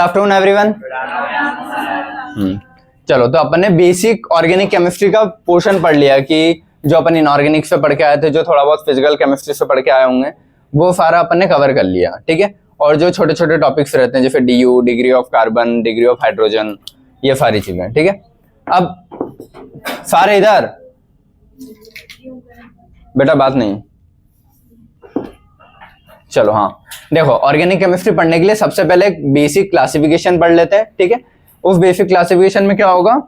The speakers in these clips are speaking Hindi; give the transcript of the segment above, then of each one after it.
Afternoon everyone. चलो, तो अपन ने बेसिक ऑर्गेनिक केमिस्ट्री का पोर्शन पढ़ लिया कि जो अपन इनऑर्गेनिक से पढ़ के आए थे, जो थोड़ा बहुत फिजिकल केमिस्ट्री से पढ़ के आए होंगे, वो सारा अपन ने कवर कर लिया। ठीक है। और जो छोटे छोटे टॉपिक्स रहते हैं जैसे DU, degree of carbon, degree of hydrogen, ये सारी चीजें। ठीक है। अब सारे इधर बेटा बात नहीं। चलो हाँ, देखो ऑर्गेनिक केमिस्ट्री पढ़ने के लिए सबसे पहले एक बेसिक क्लासिफिकेशन पढ़ लेते हैं। ठीक है। उस बेसिक क्लासिफिकेशन में क्या होगा,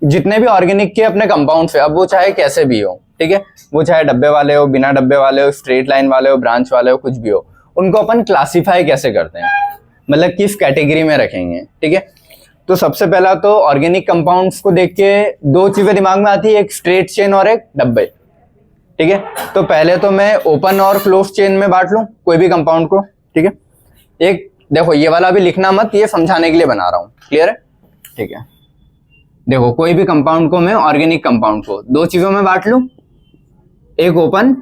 जितने भी ऑर्गेनिक के अपने कंपाउंड्स है, अब वो चाहे कैसे भी हो, ठीक है, वो चाहे डब्बे वाले हो, बिना डब्बे वाले हो, स्ट्रेट लाइन वाले हो, ब्रांच वाले हो, कुछ भी हो, उनको अपन क्लासिफाई कैसे करते हैं, मतलब किस कैटेगरी में रखेंगे। ठीक है। तो सबसे पहला तो ऑर्गेनिक कंपाउंड्स को देख के दो चीजें दिमाग में आती है, एक स्ट्रेट चेन और एक डब्बे। ठीक है। तो पहले तो मैं ओपन और क्लोज चेन में बांट लूं कोई भी कंपाउंड को। ठीक है। एक देखो, ये वाला भी लिखना मत, ये समझाने के लिए बना रहा हूं। क्लियर है? ठीक है। देखो, कोई भी कंपाउंड को मैं, ऑर्गेनिक कंपाउंड को दो चीजों में बांट लूं, एक ओपन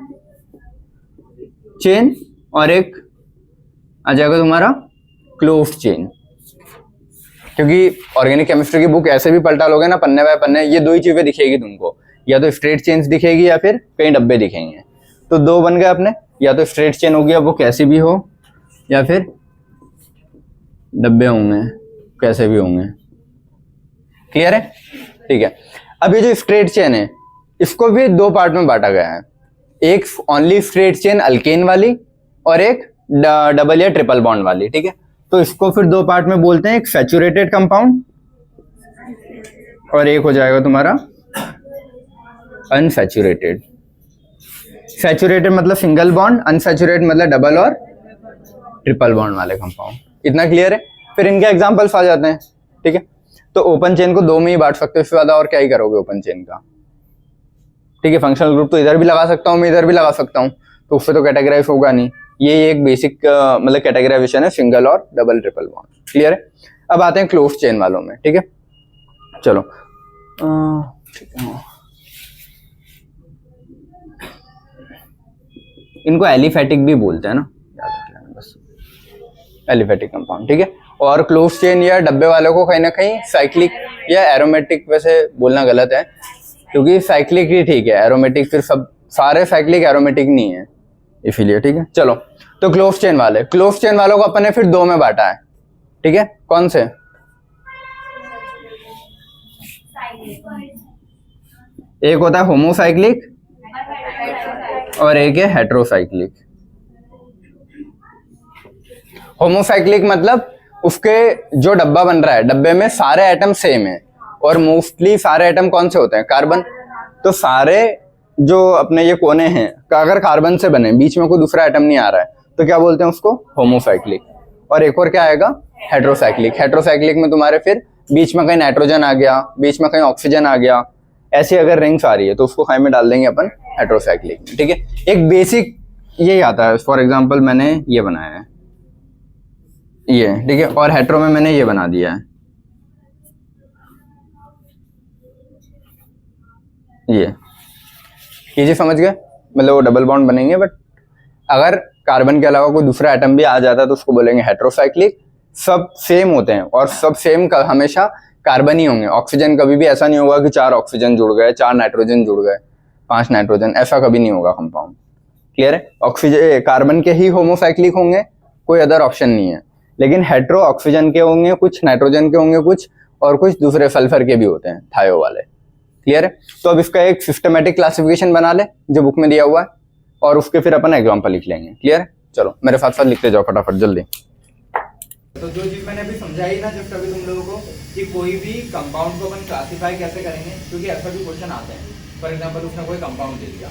चेन और एक आ जाएगा तुम्हारा क्लोज चेन। क्योंकि ऑर्गेनिक केमिस्ट्री की बुक ऐसे भी पलटा लोगे ना पन्ने बाय पन्ने, ये दो ही चीजें दिखेगी तुमको, या तो स्ट्रेट चेन्स दिखेगी या फिर कई डब्बे दिखेंगे। तो दो बन गए अपने, या तो स्ट्रेट चेन होगी, अब वो कैसी भी हो, या फिर डब्बे होंगे, कैसे भी होंगे। क्लियर है? ठीक है। अब ये जो स्ट्रेट चेन है, इसको भी दो पार्ट में बांटा गया है, एक ओनली स्ट्रेट चेन अल्केन वाली और एक डबल या ट्रिपल बॉन्ड वाली। ठीक है। तो इसको फिर दो पार्ट में बोलते हैं, एक सैचुरेटेड कंपाउंड और एक हो जाएगा तुम्हारा अनसैचुरेटेड। सैचुरेटेड मतलब सिंगल बॉन्ड, अनसैचुरेटेड मतलब डबल और ट्रिपल बॉन्ड वाले कंपाउंड। इतना क्लियर है? फिर इनके एग्जांपल्स आ जाते हैं। ठीक है। तो ओपन चेन को दो में ही बांट सकते हो, इससे ज्यादा और क्या ही करोगे ओपन चेन का। ठीक है। फंक्शनल ग्रुप तो इधर भी लगा सकता हूँ, मैं इधर भी लगा सकता हूँ, तो उससे तो कैटेगराइज होगा नहीं। ये एक बेसिक मतलब कैटेगराइजेशन है सिंगल और डबल ट्रिपल बॉन्ड। क्लियर है? अब आते हैं क्लोज चेन वालों में। ठीक है। चलो ठीक है। इनको एलिफेटिक भी बोलते हैं ना, याद रख लेना बस, एलिफेटिक कंपाउंड। ठीक है। और क्लोज चेन या डब्बे वालों को कहीं ना कहीं साइक्लिक या एरोमेटिक वैसे बोलना गलत है, क्योंकि साइक्लिक ही ठीक है, एरोमेटिक फिर सब सारे साइक्लिक एरोमेटिक नहीं है, इसीलिए। ठीक है। चलो, तो क्लोज चेन वालों को अपन ने फिर दो में बांटा है। ठीक है। कौन से? एक होता है होमोसाइक्लिक और एक है हेट्रोसाइक्लिक। होमोसाइक्लिक मतलब उसके जो डब्बा बन रहा है, डब्बे में सारे एटम सेम है, और मोस्टली सारे एटम कौन से होते हैं? कार्बन। तो सारे जो अपने ये कोने हैं अगर कार्बन से बने, बीच में कोई दूसरा एटम नहीं आ रहा है, तो क्या बोलते हैं उसको? होमोसाइक्लिक। और एक और क्या आएगा? हेट्रोसाइक्लिक। हेट्रोसाइक्लिक में तुम्हारे फिर बीच में कहीं नाइट्रोजन आ गया, बीच में कहीं ऑक्सीजन आ गया, ऐसी अगर रिंग्स आ रही है तो उसको खाई में डाल देंगे अपन हेट्रोसाइक्लिक। ठीक है। एक बेसिक यही आता है। फॉर एग्जांपल मैंने ये बनाया है, ये। ठीक है। और हेट्रो में मैंने ये बना दिया है, ये चीजें समझ गए? मतलब वो डबल बॉन्ड बनेंगे, बट अगर कार्बन के अलावा कोई दूसरा एटम भी आ जाता है तो उसको बोलेंगे हेट्रोसाइक्लिक। सब सेम होते हैं और सब सेम हमेशा कार्बन ही होंगे। ऑक्सीजन कभी भी ऐसा नहीं होगा कि 4 ऑक्सीजन जुड़ गए, 4 नाइट्रोजन जुड़ गए, 5 नाइट्रोजन, ऐसा कभी नहीं होगा कंपाउंड। क्लियर है? ऑक्सीजन कार्बन के ही होमोसाइक्लिक होंगे, कोई अदर ऑप्शन नहीं है। लेकिन हेट्रो ऑक्सीजन के होंगे, कुछ नाइट्रोजन के होंगे, कुछ और कुछ दूसरे सल्फर के भी होते हैं, थायो वाले। क्लियर है? तो अब इसका एक सिस्टमेटिक क्लासिफिकेशन बना ले जो बुक में दिया हुआ है, और उसके फिर अपन एग्जांपल लिख लेंगे। क्लियर है? चलो मेरे साथ साथ लिखते जाओ फटाफट जल्दी। तो जो चीज मैंने अभी समझाई ना जस्ट अभी तुम लोगों को, कि कोई भी कंपाउंड को अपन क्लासिफाई कैसे करेंगे, क्योंकि ऐसा भी क्वेश्चन आते हैं। फॉर एग्जांपल उसने कोई कंपाउंड दे दिया,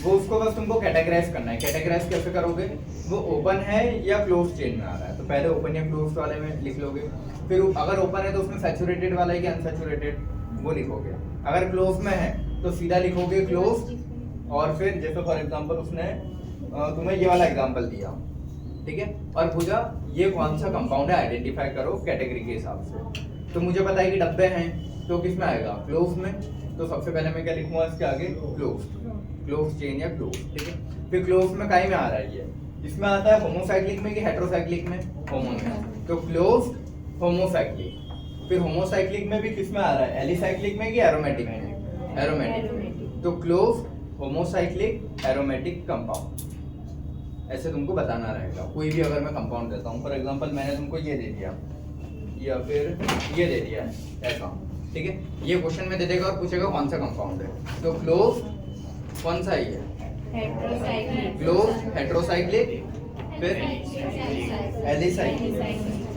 वो उसको बस तुमको कैटेगराइज करना है। कैटेगराइज कैसे करोगे? वो ओपन है या क्लोज चेन में आ रहा है, तो पहले ओपन या क्लोज वाले में लिख लोगे। फिर अगर ओपन है तो उसमें सैचुरेटेड वाला है कि अनसैचुरेटेड, वो लिखोगे। अगर क्लोज में है तो सीधा लिखोगे क्लोज, और फिर जैसे फॉर एग्जांपल उसने तुम्हें ये वाला एग्जांपल दिया, ठीक है, और पूछा ये कौन सा कंपाउंड है, आइडेंटिफाई करो कैटेगरी के हिसाब से। तो मुझे पता है कि डब्बे हैं, तो किस में आएगा? क्लोज में। तो सबसे पहले मैं क्या लिखूंगा इसके आगे? क्लोज चेन या क्लोज। ठीक है। फिर क्लोज में काई में आ रहा है ये, इसमें आता है होमोसाइक्लिक में कि हेट्रोसाइक्लिक में? होमो में। तो क्लोज होमोसाइक्लिक। फिर होमोसाइक्लिक में भी किस में आ रहा है, एलिसाइक्लिक में कि एरोमेटिक में? एरोमेटिक। तो क्लोज होमोसाइक्लिक एरोमेटिक कंपाउंड, ऐसे तुमको बताना रहेगा। कोई भी अगर मैं कंपाउंड देता हूँ, फॉर एग्जांपल मैंने तुमको ये दे दिया या फिर ये दे दिया ऐसा, ठीक है, ये क्वेश्चन में दे देगा और पूछेगा कौन सा कंपाउंड है। तो क्लोज कौन सा ही है, हेट्रोसाइक्लिक, क्लोज हेट्रोसाइक्लिक, फिर alicyclic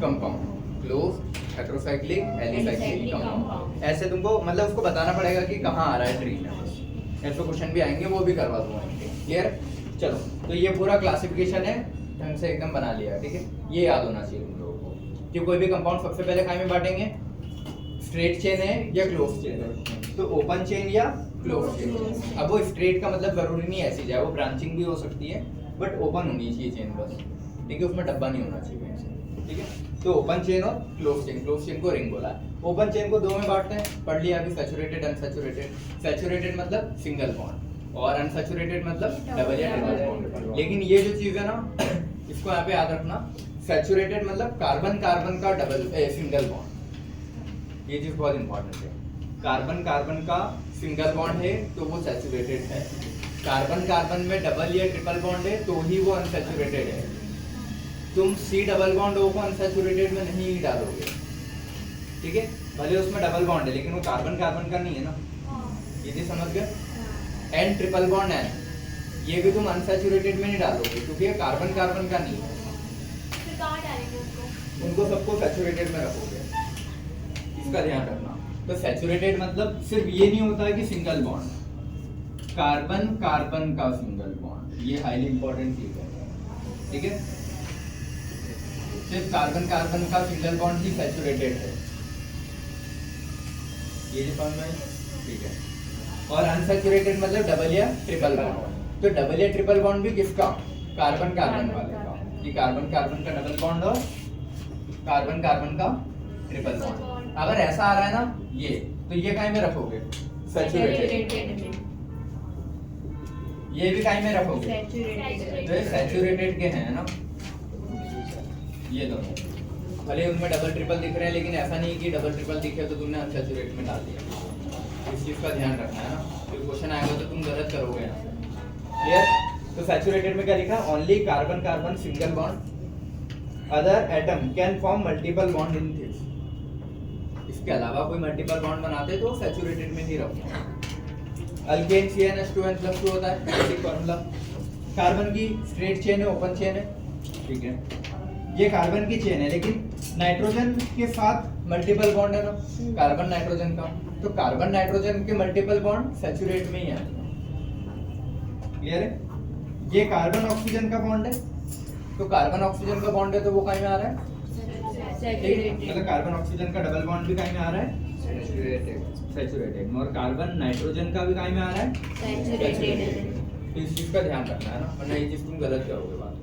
compound, close heterocyclic alicyclic compound. ऐसे तुमको मतलब उसको बताना पड़ेगा कि कहाँ आ रहा है ट्री में। ऐसे क्वेश्चन भी आएंगे, वो भी करवा दूंगा। क्लियर? चलो, तो ये पूरा क्लासिफिकेशन है, ढंग से एकदम बना लिया, ठीक है। ये याद होना चाहिए तुम लोगों को कि कोई भी कंपाउंड सबसे पहले काय में बांटेंगे, स्ट्रेट चेन है या क्लोज चेन है। तो ओपन चेन या क्लोज चेन। अब वो स्ट्रेट का मतलब जरूरी नहीं ऐसी जाए, वो ब्रांचिंग भी हो सकती है, बट ओपन होनी चाहिए चेन बस, ठीक है, उसमें डब्बा नहीं होना चाहिए, ठीक है। तो ओपन चेन और क्लोज चेन, क्लोज चेन को रिंग बोला है। ओपन चेन को दो में बांटते हैं, पढ़ लिया अभी, सैचुरेटेड अनसैचुरेटेड। सैचुरेटेड मतलब सिंगल बॉन्ड और अनसैचुरेटेड मतलब डबल या ट्रिपल बॉन्ड। लेकिन ये जो चीज है ना, इसको यहाँ पे याद रखना, सैचुरेटेड मतलब कार्बन कार्बन का सिंगल बॉन्ड। ये चीज बहुत इंपॉर्टेंट है। कार्बन कार्बन का सिंगल बॉन्ड है तो वो सैचुरेटेड है, कार्बन कार्बन में डबल या ट्रिपल बॉन्ड है तो ही वो अनसैचुरेटेड है। तुम सी डबल बॉन्ड ओ को अनसैचुरेटेड में नहीं डालोगे, ठीक है, भले उसमें डबल बॉन्ड है लेकिन वो कार्बन कार्बन का नहीं है ना, ये भी समझ गए। एन ट्रिपल बॉन्ड है, ये भी तुम अनसैचुरेटेड में नहीं डालोगे क्योंकि ये कार्बन कार्बन का नहीं है, फिर कहाँ डालेंगे उसको? उनको सबको सैचुरेटेड में रखोगे, इसका ध्यान रखना। तो सैचुरेटेड मतलब सिर्फ ये नहीं होता है कि सिंगल बॉन्ड, कार्बन कार्बन का सिंगल बॉन्ड, ये हाईली इंपॉर्टेंट चीज है, ठीक है। सिर्फ कार्बन कार्बन का सिंगल बॉन्ड ही सैचुरेटेड है, ये जो समझ में, ठीक है। और अनसैचुरेटेड मतलब डबल या ट्रिपल बॉन्ड। तो डबल या ट्रिपल बॉन्ड भी किसका, कार्बन कार्बन वाले का, कि कार्बन कार्बन का डबल बॉन्ड और कार्बन कार्बन का ट्रिपल बॉन्ड। अगर ऐसा आ रहा है ना ये, तो ये काहे में रखोगे, सैचुरेटेड। ये भी काहे में रखोगे, तो ये सैचुरेटेड के हैं ना ये दोनों। भले उनमें डबल ट्रिपल दिख रहे हैं लेकिन ऐसा नहीं कि डबल ट्रिपल दिखे तो तुमने अनसैचुरेटेड में डाल दिया। इस चीज का ध्यान रखना है ना, फिर क्वेश्चन आएगा तो तुम गलत करोगे ना। क्लियर? तो सैचुरेटेड में क्या लिखा, only carbon carbon single bond, other atom can form multiple bond in this. इसके अलावा कोई मल्टीपल बॉन्ड बनाते तो सैचुरेटेड में ही रखो। अल्केन CnH2n+2 होता है, बेसिक फार्मूला। कार्बन की स्ट्रेट चेन है, ओपन चेन है, ठीक है, ये कार्बन की चेन है लेकिन नाइट्रोजन के साथ मल्टीपल बॉन्ड है ना, कार्बन नाइट्रोजन का, तो कार्बन नाइट्रोजन के मल्टीपल बॉन्ड सैचुरेट में ही है। क्लियर है? ये कार्बन ऑक्सीजन का बॉन्ड है, तो कार्बन ऑक्सीजन का बॉन्ड है तो वो कहीं में आ रहा है, मतलब कार्बन ऑक्सीजन का डबल बॉन्ड भी कहीं में आ रहा है, सैचुरेटेड। और कार्बन नाइट्रोजन का भी कहीं में आ रहा है, सैचुरेटेड। तो इस चीज का ध्यान रखना है ना, वरना ये चीज तुम गलत करोगे बात,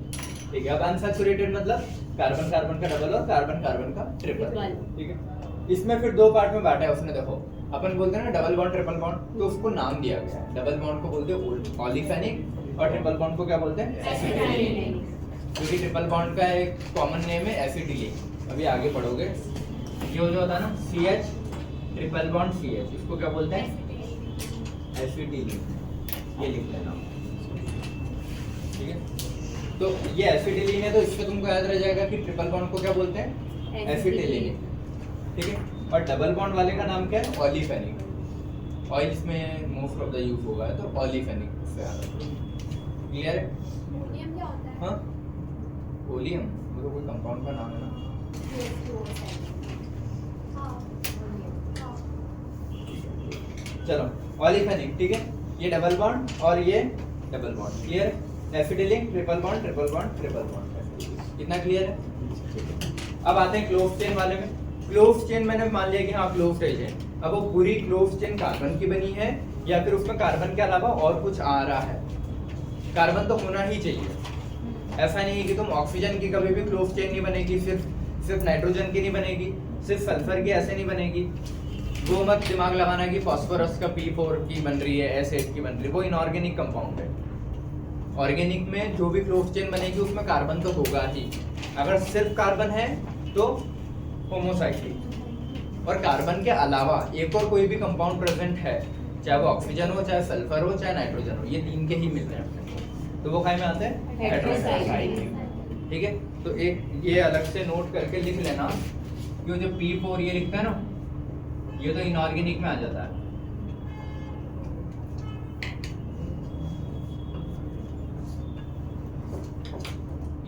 ठीक है। अब अनसैचुरेटेड मतलब कार्बन कार्बन का डबल और कार्बन कार्बन का ट्रिपल, ठीक है। इसमें फिर दो पार्ट में बांटा है उसने, देखो अपन बोलते हैं ना डबल बॉन्ड ट्रिपल बॉन्ड, तो उसको नाम दिया गया है। डबल बॉन्ड को बोलते हैं ऑलिफेनिक और ट्रिपल बॉन्ड को क्या बोलते हैं, एसिटिलीन। क्योंकि ट्रिपल बॉन्ड का एक कॉमन नेम है एसिटिलीन, अभी आगे पढ़ोगे। ये जो होता है ना CH ट्रिपल बॉन्ड CH, इसको क्या बोलते हैं, एसिटिलीन, ये लिख लेना, ठीक है। तो ये एसिटिलीन है तो इससे तुमको याद रह जाएगा कि ट्रिपल बॉन्ड को क्या बोलते हैं, एसिटिलीन, ठीक है। और डबल बॉन्ड वाले का नाम क्या है, ऑलिफेनिक। ऑयल्स में मोस्ट ऑफ द यूज होगा है तो ऑलिफेनिक से याद रखो। क्लियर है? ओलियम क्या होता है? हाँ, ओलियम वो तो कोई कंपाउंड का नाम है ना। चलो, ऑलिफेनिक, ठीक है, ये डबल बॉन्ड और ये double bond. Clear? Acetylene triple bond triple bond triple bond, इतना क्लियर है? अब आते हैं क्लोज चेन वाले में। क्लोज चेन मैंने मान लिया कि हाँ क्लोज है चेन। अब वो पूरी क्लोज चेन कार्बन की बनी है या फिर उसमें कार्बन के अलावा और कुछ आ रहा है, कार्बन तो होना ही चाहिए। ऐसा नहीं है कि तुम ऑक्सीजन की कभी भी क्लोज चेन नहीं बनेगी, सिर्फ नाइट्रोजन की नहीं बनेगी, सिर्फ सल्फर की ऐसे नहीं बनेगी। वो मत दिमाग लगाना कि फास्फोरस का P4 की बन रही है, S8 की बन रही है, वो इनऑर्गेनिक कंपाउंड है। ऑर्गेनिक में जो भी क्लोज चेन बनेगी उसमें कार्बन तो होगा ही। अगर सिर्फ कार्बन है तो होमोसाइक्लिक। और कार्बन के अलावा एक और कोई भी कंपाउंड प्रेजेंट है, चाहे वो ऑक्सीजन हो, चाहे सल्फर हो, चाहे नाइट्रोजन हो, ये तीन के ही मिल रहे हैं अपने को, तो वो काय में आते हैं हेट्रोसाइक्लिक। ठीक है, तो एक ये अलग से नोट करके लिख लेना, क्यों जो P4 ये लिखता है ना, ये तो इनऑर्गेनिक में आ जाता है।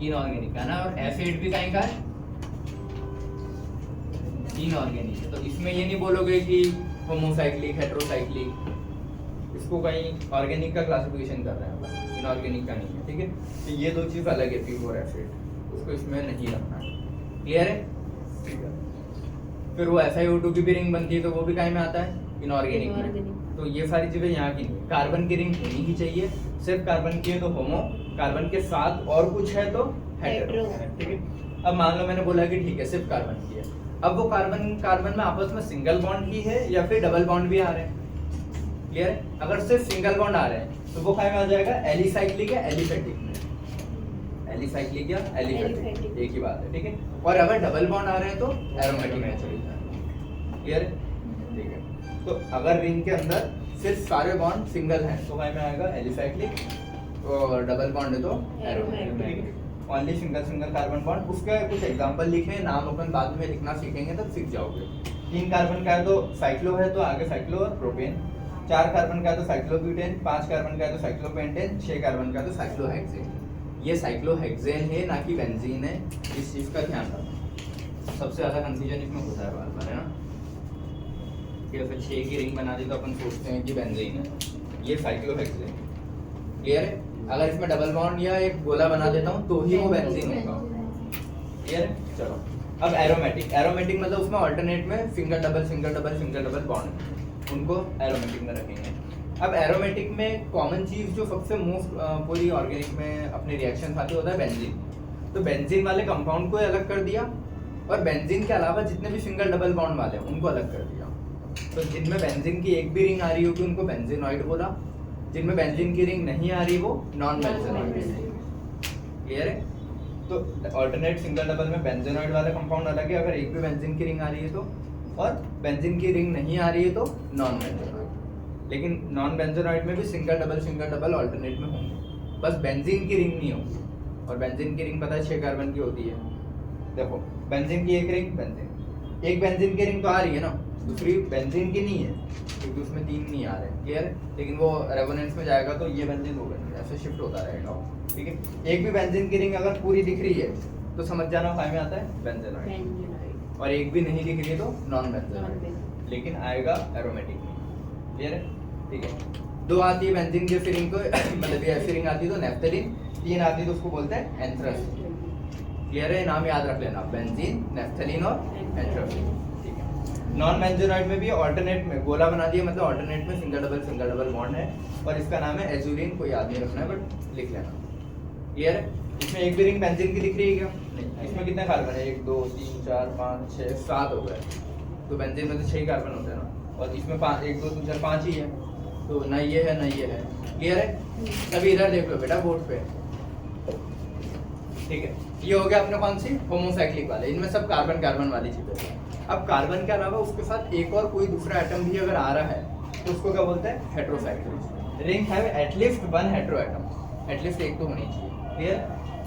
इनऑर्गेनिक है ना, और एसिड भी कहीं का है इनऑर्गेनिक है, तो इसमें ये नहीं बोलोगे कि होमोसाइक्लिक हेट्रोसाइक्लिक, इसको कहीं ऑर्गेनिक का क्लासिफिकेशन कर रहे हैं अपन, इनऑर्गेनिक का नहीं है। ठीक है, तो ये दो चीज अलग है, P4 एसिड, उसको इसमें नहीं रखना है। क्लियर है? ठीक है, फिर वो SiO2 की भी रिंग बनती है, तो वो भी कहीं में आता है इनऑर्गेनिक में। तो ये सारी चीजें यहाँ की नहीं, कार्बन की रिंग होनी ही चाहिए, सिर्फ कार्बन की है तो होमो, कार्बन के साथ और कुछ है तो हेटेरो। ठीक है, अब मान लो मैंने बोला कि ठीक है सिर्फ कार्बन की है, अब वो कार्बन में आपस में सिंगल बॉन्ड ही है या फिर डबल बॉन्ड भी आ रहे हैं। क्लियर है? अगर सिर्फ सिंगल बॉन्ड आ रहे हैं तो वो काय में आ जाएगा, एलिसाइक्लिक या एलिफेटिक में। एलिसाइक्लिक या एलिफेटिक एक ही बात है। ठीक है, और अगर डबल बॉन्ड आ रहे हैं तो एरोमेटिक में चले जाएगा। क्लियर है? ठीक है, तो अगर रिंग के अंदर सिर्फ सारे बॉन्ड सिंगल हैं तो काय में आएगा एलिसाइक्लिक, और डबल बॉन्ड है तो aromatic. Only single carbon bond. उसका कुछ एग्जांपल लिखे, नाम अपन बाद में लिखना सीखेंगे तब सीख जाओगे। 3 कार्बन का है तो साइक्लो है, तो आगे साइक्लो और प्रोपेन। 4 कार्बन का है तो साइक्लोब्यूटेन, 5 कार्बन का है तो साइक्लोपेंटेन, 6 कार्बन का है तो साइक्लोहेक्सेन। ये साइक्लोहेक्सेन है ना कि बेंजीन है, इस चीज का ध्यान रखो। सबसे ज्यादा कंफ्यूजन इसमें होता है बार-बार, है ना, कि अगर 6 की रिंग बना दी तो अपन सोचते हैं कि बेंजीन है, ये साइक्लोहेक्सेन। क्लियर है? अगर इसमें डबल बॉन्ड या एक गोला बना देता हूँ तो ही वो बेंजीन होगा। क्लियर है? चलो, अब एरोमेटिक। एरोमेटिक मतलब उसमें अल्टरनेट में सिंगल डबल बॉन्ड, उनको एरोमेटिक में रखेंगे। अब एरोमेटिक में कॉमन चीज जो सबसे मोस्ट पूरी ऑर्गेनिक में अपने रिएक्शन आती होता है बेंजीन। तो बेंजीन वाले कंपाउंड को अलग कर दिया, और बेंजीन के अलावा जितने भी सिंगल डबल बॉन्ड वाले हैं उनको अलग कर दिया। तो जिनमें बेंजीन की एक भी रिंग आ रही होगी उनको बेंजीनॉइड बोला, जिनमें बेंजीन की रिंग नहीं आ रही वो नॉन बेंजीनॉइड। क्लियर है? तो अल्टरनेट सिंगल डबल में बेंजीनॉइड वाला कंपाउंड अलग है अगर एक भी बेंजीन की रिंग आ रही है तो, और बेंजीन की रिंग नहीं आ रही है तो नॉन बेंजीनॉइड। लेकिन नॉन बेंजीनॉइड में भी सिंगल डबल अल्टरनेट में होंगे, बस बेंजीन की रिंग नहीं होगी। और बेंजीन की रिंग पता है 6 कार्बन की होती है। देखो, बेंजीन की एक रिंग, एक बेंजीन की रिंग तो आ रही है ना, दूसरी बेंजीन की नहीं है क्योंकि उसमें 3 नहीं आ रहे हैं। क्लियर है? लेकिन वो रेजोनेंस में जाएगा तो ये बेंजीन हो गया, ऐसे शिफ्ट होता रहेगा। ठीक है, एक भी बेंजीन की रिंग अगर पूरी दिख रही है तो समझ जाना फाइव में आता है बेंजीनॉइड, और एक भी नहीं दिख रही है तो नॉन बेंजीनॉइड, लेकिन आएगा एरोमेटिक में। क्लियर है? ठीक है, 2 आती है बेंजीन की रिंग को मतलब ये ऐसी रिंग आती है तो नेफ्थलीन, 3 आती है तो उसको बोलते हैं एंथ्रस। क्लियर है? नाम याद रख लेना, बेंजीन, नेफ्थलीन और एंथ्रस। ठीक है, नॉन बेंजीनॉइड में भी ऑल्टरनेट में गोला बना दिया, मतलब ऑल्टरनेट में सिंगल डबल बॉन्ड है, और इसका नाम है एजुलिन। कोई याद नहीं रखना है बट लिख लेना। क्लियर है? इसमें एक भी रिंग बेंजीन की दिख रही है क्या? नहीं। इसमें कितने कार्बन है? 1 2 3 4 5 6 7 हो गए। तो बेंजीन में तो 6 कार्बन होते हैं ना, और इसमें 1 2 3 4 5 ही है, तो ना ये है ना ये है। क्लियर है? अभी इधर देख लो बेटा बोर्ड पे। ठीक है, ये हो गया अपने कौन सी होमोसाइक्लिक वाले, इनमें सब कार्बन वाली चीजें। अब कार्बन के अलावा उसके साथ एक और कोई दूसरा एटम भी अगर आ रहा है तो उसको क्या बोलते हैं? Heterocyclic. Ring have at least 1 hetero atom, at least एक तो होनी चाहिए। क्लियर?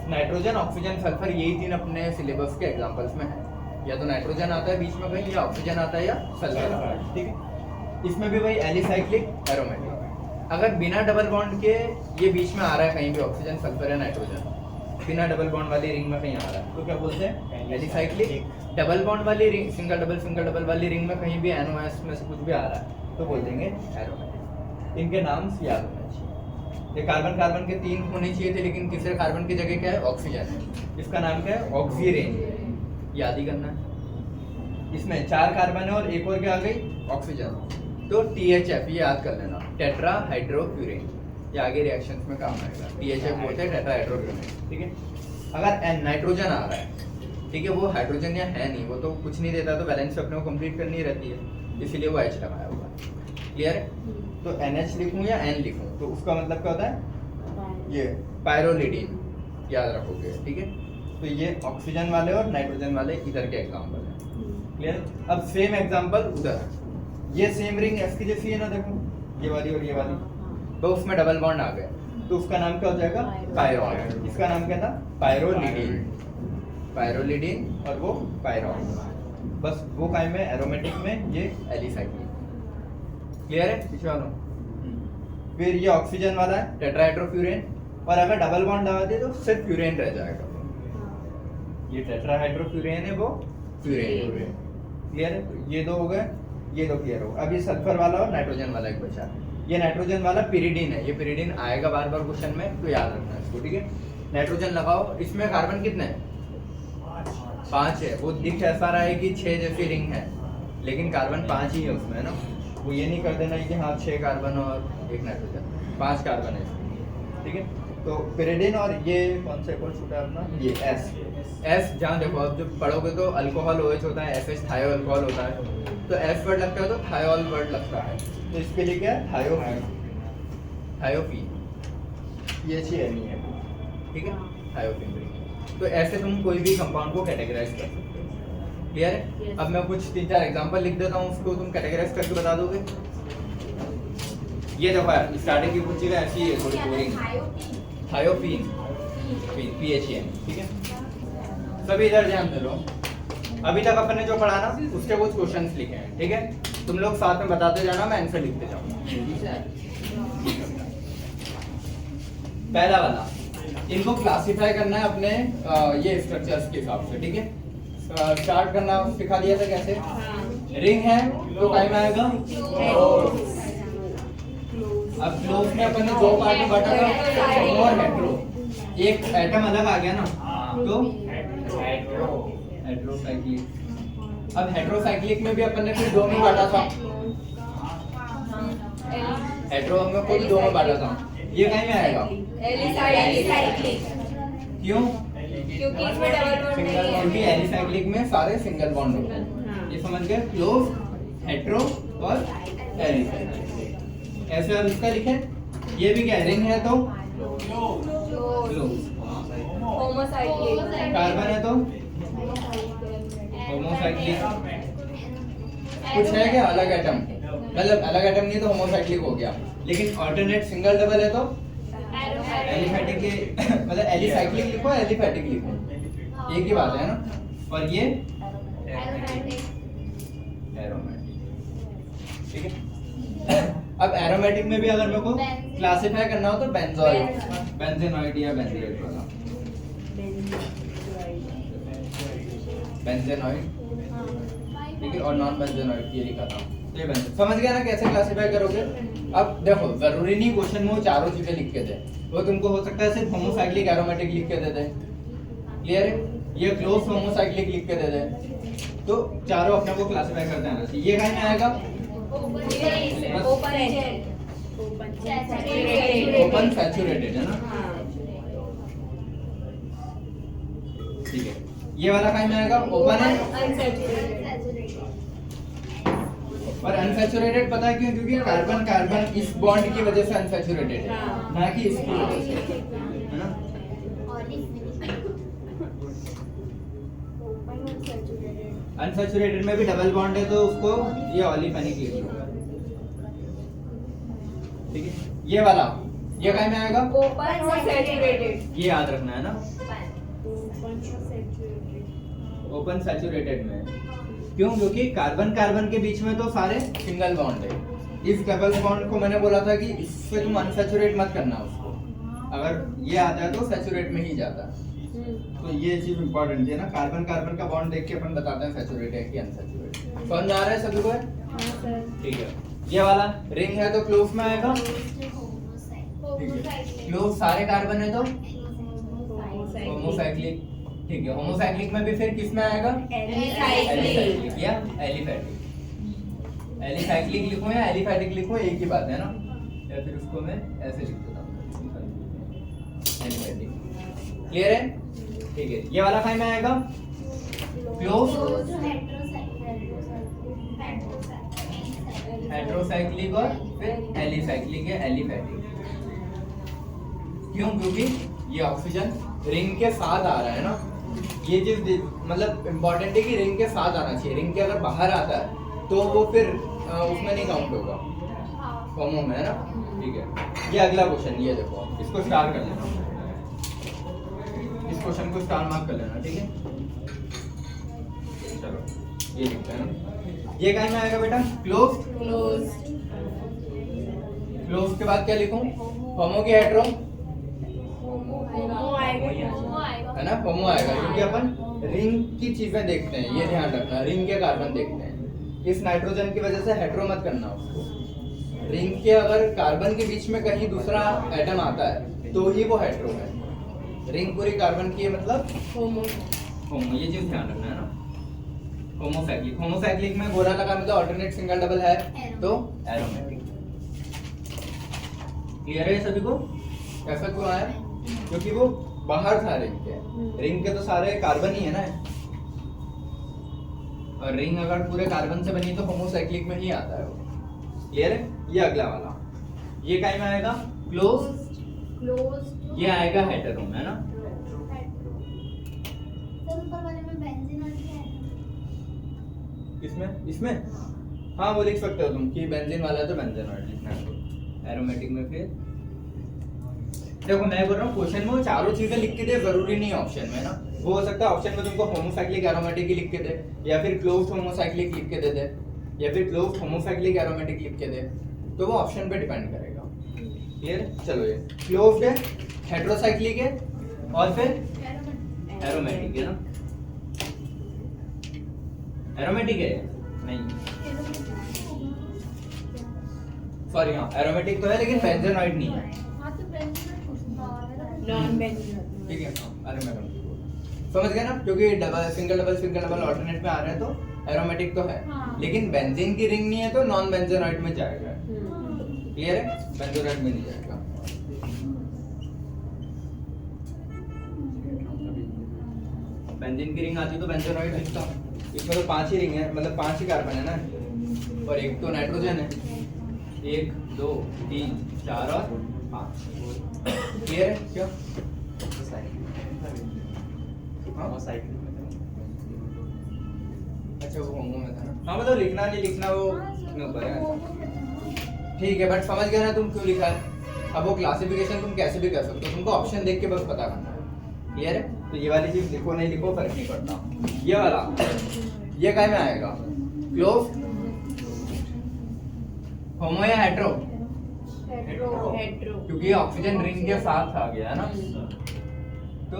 नाइट्रोजन, ऑक्सीजन, सल्फर, यही 3 अपने सिलेबस के एग्जांपल्स में है। या तो नाइट्रोजन आता है बीच में कहीं, या ऑक्सीजन आता है, या सल्फर आता है। ठीक है, इसमें भी वही एलिसाइक्लिक, एरोमेटिक। अगर बिना डबल बॉन्ड के ये बीच में आ रहा है कहीं भी, ऑक्सीजन, सल्फर या नाइट्रोजन बिना डबल बॉन्ड वाली रिंग में कहीं आ रहा है तो क्या बोलते हैं? एलिसाइक्लिक। डबल बॉन्ड वाली रिंग, सिंगल डबल वाली रिंग में कहीं भी NOS में से कुछ भी आ रहा है तो बोल देंगे एरोमेटिक। इनके नाम याद होने चाहिए। ये कार्बन के 3 होने चाहिए थे, लेकिन तीसरे कार्बन की जगह क्या है? ऑक्सीजन है। इसका नाम क्या है? ऑक्सीरेन। याद ही करना है। इसमें 4 कार्बन है और एक और क्या आ गई? ऑक्सीजन, तो THF ये याद कर लेना, टेट्रा हाइड्रोक्यूरेन। ये आगे रिएक्शंस में काम आएगा। THF बोलते हैं टेट्रा हाइड्रोक्यूरेन। ठीक है, अगर नाइट्रोजन आ रहा है, ठीक है, वो हाइड्रोजन या है नहीं, वो तो कुछ नहीं देता, तो बैलेंस अपने को कंप्लीट करनी रहती है, इसीलिए वो H लगाया हुआ है। क्लियर है? तो NH लिखूं या N लिखूं तो उसका मतलब क्या होता है? ये पायरोलिडीन, याद रखोगे। ठीक है, तो ये ऑक्सीजन वाले और नाइट्रोजन वाले इधर के एग्जाम्पल है। क्लियर? अब सेम एग्जांपल उधर, ये सेम रिंग एस की जैसी है ना, देखो ये वाली और ये वाली, तो उसमें डबल बॉन्ड आ गया, तो उसका नाम क्या हो जाएगा? पायरॉन। इसका नाम क्या था? पायरोलिडीन। पायरोलिडीन और वो पायरॉन। बस वो काइम में एरोमेटिक में ये एलिसाइक्लिक। क्लियर है पीछे वालों? फिर ये ऑक्सीजन वाला है टेट्राहाइड्रोफ्यूरेन, और अगर डबल बॉन्ड लगा दे तो सिर्फ फ्यूरेन रह जाएगा। ये टेट्राहाइड्रोफ्यूरेन है, वो फ्यूरेन। क्लियर है? तो ये दो हो गए, ये दो क्लियर हो। अब ये सल्फर वाला और नाइट्रोजन वाला एक बचा। ये नाइट्रोजन वाला पिरिडीन है, ये पिरिडीन आएगा बार बार क्वेश्चन में, तो याद रखना इसको, ठीक है? नाइट्रोजन लगाओ, इसमें कार्बन कितने हैं? 5 है। वो दिख ऐसा रहा है कि 6 जैसी रिंग है, लेकिन कार्बन 5 ही है उसमें, है ना? वो ये नहीं कर देना कि हाँ 6 कार्बन और 1 नाइट्रोजन, 5 कार्बन है इसमें, ठीक है? तो पिरिडीन और ये कौन सा कौन छूटा है अपना? ये एस जहाँ देखो, अब जब पढ़ोगे तो अल्कोहल OH होता है, FH थायो अल्कोहल होता है, तो एस वर्ड लगता है तो थायोल वर्ड लगता है, तो इसके लिए क्या है? थायोफीन, ये चाहिए नहीं है, ठीक है? थायोफीन। तो ऐसे तुम कोई भी कंपाउंड को कैटेगराइज कर सकते हो। क्लियर है? अब मैं कुछ 3-4 एग्जांपल लिख देता हूँ, उसको तुम कैटेगराइज करके बता दोगे। ये देखो यार, स्टार्टिंग की कुछ चीजें ऐसी है, थोड़ी बोरिंग। थायोफीन, PHN, ठीक है? सभी इधर ध्यान दे लो। अभी तक अपन ने जो पढ़ा ना, उसके कुछ क्वेश्चंस लिखे हैं, ठीक है? तुम लोग साथ में बताते जाना, मैं आंसर लिखते जाऊंगा। पहला वाला, इनको क्लासिफाई करना है अपने ये स्ट्रक्चर्स के हिसाब से, ठीक है? स्टार्ट करना सिखा दिया था कैसे। रिंग है तो काय में आएगा? अब क्लोज में अपन ने 2 पार्ट में बांटा था, और हेट्रो, एक एटम अलग आ गया ना, तो हेट्रोसाइक्लिक। अब हेट्रोसाइक्लिक में भी अपन ने फिर 2 में बांटा था, हेट्रो में को भी 2 में बांटा था, ये कहीं में आएगा? क्यों? क्योंकि इसमें डबल बॉन्ड नहीं है। क्योंकि एलिसाइक्लिक में सारे सिंगल बॉन्ड होते हैं। ये समझ गए? क्लोज, हेट्रो और एलिसाइक्लिक। ऐसे हम इसका लिखें, ये भी क्या रिंग है तो क्लोज, होमोसाइक्लिक, कार्बन है तो होमोसाइक्लिक। कुछ है क्या अलग एटम? मतलब अलग एटम नहीं तो होमोसाइक्लिक हो गया, लेकिन ऑल्टरनेट सिंगल डबल है तो एलिफैटिक के मतलब एलिसाइक्लिक लिखो, एलिफैटिक लिखो, एक ही बात है ना? और ये एरोमेटिक, ठीक है? अब एरोमेटिक में भी अगर मेरे को क्लासिफाई करना हो तो बेंजोइड, बेंजेनॉइड या बेंजोइड वाला, बेंजेनॉइड, ठीक है? और नॉन बेंजेनॉइड ये लिखा था, ये बेंजेन। समझ गया ना कैसे क्लासिफाई करोगे? अब देखो, जरूरी नहीं क्वेश्चन में वो चारों चीजें लिख के दे, वो तुमको हो सकता है सिर्फ होमोसाइक्लिक एरोमेटिक लिख के दे दे। क्लियर है? ये क्लोज होमोसाइक्लिक लिख के दे दे, तो चारों अपने को क्लासिफाई करते हैं। ये कहीं में आएगा? ओपन सैचुरेटेड, है ना? ठीक है। ये वाला कहीं में आएगा? ओपन है और अनसैचुरेटेड। पता है क्यों? क्योंकि कार्बन कार्बन इस बॉन्ड की वजह से अनसैचुरेटेड है, ना कि इसकी वजह से, है ना? अनसैचुरेटेड में भी डबल बॉन्ड है तो उसको ये ऑलिफेनिक लिख लो, ठीक है? ये वाला, ये कहीं में आएगा? ओपन और सैचुरेटेड, ये याद रखना है ना, ओपन सैचुरेटेड में। क्यों? क्योंकि कार्बन कार्बन के बीच में तो सारे सिंगल बॉन्ड है। इस डबल बॉन्ड को मैंने बोला था कि इससे तुम अनसैचुरेट मत करना उसको, अगर ये आ जाए तो सैचुरेट में ही जाता है। तो ये चीज इंपॉर्टेंट है ना, कार्बन कार्बन का बॉन्ड देख के अपन बताते हैं सैचुरेट है कि अनसैचुरेट। समझ में आ रहा है सभी को? ठीक है। ये वाला रिंग है तो क्लोज में आएगा, ठीक है? क्लोज सारे कार्बन है तो होमोसाइक्लिक, ठीक है? होमोसाइक्लिक में भी फिर किस में आएगा? एलिसाइक्लिक या एलिफैटिक। एलिसाइक्लिक लिखो या एलिफैटिक लिखो, एक ही बात है ना? या फिर उसको मैं ऐसे लिख देता हूं, एलिफैटिक। क्लियर है? ठीक है। ये वाला फाइन में आएगा क्लोज, हेट्रोसाइक्लिक और फिर एलिसाइक्लिक या एलिफैटिक। क्यों? क्योंकि ये ऑक्सीजन रिंग के साथ आ रहा है ना, ये चीज मतलब इम्पोर्टेंट है कि रिंग के साथ आना चाहिए। रिंग के अगर बाहर आता है तो वो फिर उसमें नहीं काउंट होगा, होमो में, है ना। ठीक है, ये अगला क्वेश्चन, ये देखो इसको स्टार कर लेना, इस क्वेश्चन को स्टार मार्क कर लेना, ठीक है। चलो ये लिखते हैं ना, ये कहीं में आएगा बेटा क्लोज। क्लोज क्लोज के बाद क्या लिखूं, होमो की हेटेरो, होमो आएगा, है ना, होमो आएगा, क्योंकि अपन रिंग की चीजें देखते हैं, ये ध्यान रखना, रिंग के कार्बन देखते हैं। इस नाइट्रोजन की वजह से हेटेरो मत करना उसको। रिंग के अगर कार्बन के बीच में कहीं दूसरा एटम आता है तो ही वो हेटेरो है। रिंग पूरी कार्बन की है, मतलब होमो होमो, ये चीज ध्यान रखना है ना। होमोसाइक्लिक, होमोसाइक्लिक में गोरा लगा मतलब ऑल्टरनेट सिंगल डबल है तो एरोमेटिक। क्लियर है सभी को? ऐसा क्यों आया? क्योंकि वो बाहर था रिंग के, रिंग के तो सारे कार्बन ही है ना, और रिंग अगर पूरे कार्बन से बनी तो होमोसाइक्लिक में ही आता है वो। क्लियर है? ये अगला वाला, ये कहीं में आएगा क्लोज, क्लोज ये आएगा हेटेरो में, है ना। इसमें इसमें हाँ वो लिख सकते हो तुम कि बेंजीन वाला है तो बेंजीनॉइड लिखना है तो। एरोमेटिक में फिर देखो मैं बोल रहा हूँ क्वेश्चन में वो चारों चीजें लिख के दे, जरूरी नहीं है ऑप्शन में, ना। वो हो सकता है ऑप्शन में तुमको होमोसाइक्लिक एरोमेटिक ही लिख के दे, या फिर क्लोज्ड होमोसाइक्लिक लिख के दे दे, या फिर क्लोज्ड होमोसाइक्लिक एरोमेटिक लिख के दे, तो वो ऑप्शन पे डिपेंड करेगा। क्लियर है? चलो ये क्लोज्ड है, हेटेरोसाइक्लिक है, और फिर एरोमेटिक है ना। एरोमेटिक है नहीं, सॉरी हाँ एरोमेटिक तो है लेकिन बेंजीनॉइड नहीं है। नॉन बेंजीन, ठीक है, अरे मैं समझ गया ना, क्योंकि डबल सिंगल डबल ऑल्टरनेट में आ रहे हैं तो एरोमेटिक तो है, लेकिन बेंजीन की रिंग नहीं है तो नॉन बेंजीनॉइड में जाएगा। क्लियर है? बेंजीनॉइड में नहीं जाएगा। बेंजीन की रिंग आती तो बेंजीनॉइड लिखता। इसमें तो 5 ही रिंग है, मतलब 5 ही कार्बन है ना, और एक तो नाइट्रोजन है, 1 2 3 4 और 5। क्लियर है? क्या अच्छा वो होमो में था ना, हाँ मतलब लिखना नहीं लिखना वो अपने ऊपर है। ठीक है, बट समझ गए ना तुम क्यों लिखा है। अब वो क्लासिफिकेशन तुम कैसे भी कर सकते हो, तुमको ऑप्शन देख के बस पता करना है। क्लियर है? तो ये वाली चीज लिखो नहीं लिखो फर्क नहीं पड़ता। ये वाला ये काय में आएगा क्लोज, होमो या हेटेरो? हेटेरो, क्योंकि ऑक्सीजन रिंग के साथ आ गया है ना, तो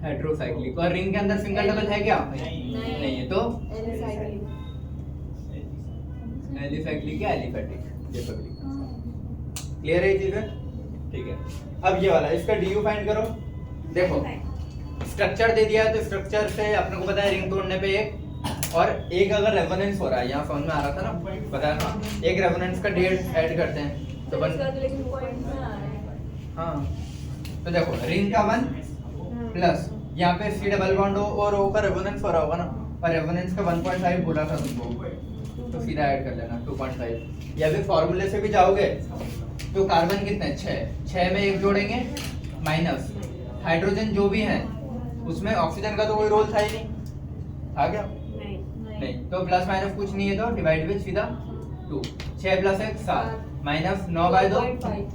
हेटेरोसाइक्लिक। और रिंग के अंदर सिंगल डबल है क्या? नहीं है तो एलिसाइक्लिक या एलिफेटिक, ये सब लिखना। क्लियर है ये चीजें? ठीक है, अब ये वाला इसका डीयू फाइंड करो। देखो स्ट्रक्चर दे दिया है तो स्ट्रक्चर से अपने को पता है रिंग तोड़ने पे एक, और एक अगर रेजोनेंस हो रहा है, यहाँ समझ में आ रहा था ना, बताया था, एक रेजोनेंस का डेट ऐड करते हैं तो बन, लेकिन पॉइंट में आ रहा है। हाँ तो देखो रिंग का 1 प्लस यहाँ पे C डबल बॉन्ड हो और O का रेजोनेंस हो रहा होगा ना, और रेजोनेंस का 1.5 बोला था तुमको, तो सीधा ऐड कर लेना 2.5। या फिर फॉर्मूले से भी जाओगे तो कार्बन कितने 6 में एक जोड़ेंगे माइनस हाइड्रोजन जो भी है उसमें ऑक्सीजन का तो कोई रोल था ही नहीं, था क्या? नहीं, तो प्लस माइनस कुछ नहीं है तो डिवाइड विद सीधा 2, 6 प्लस 1 7 माइनस 9 बाय 2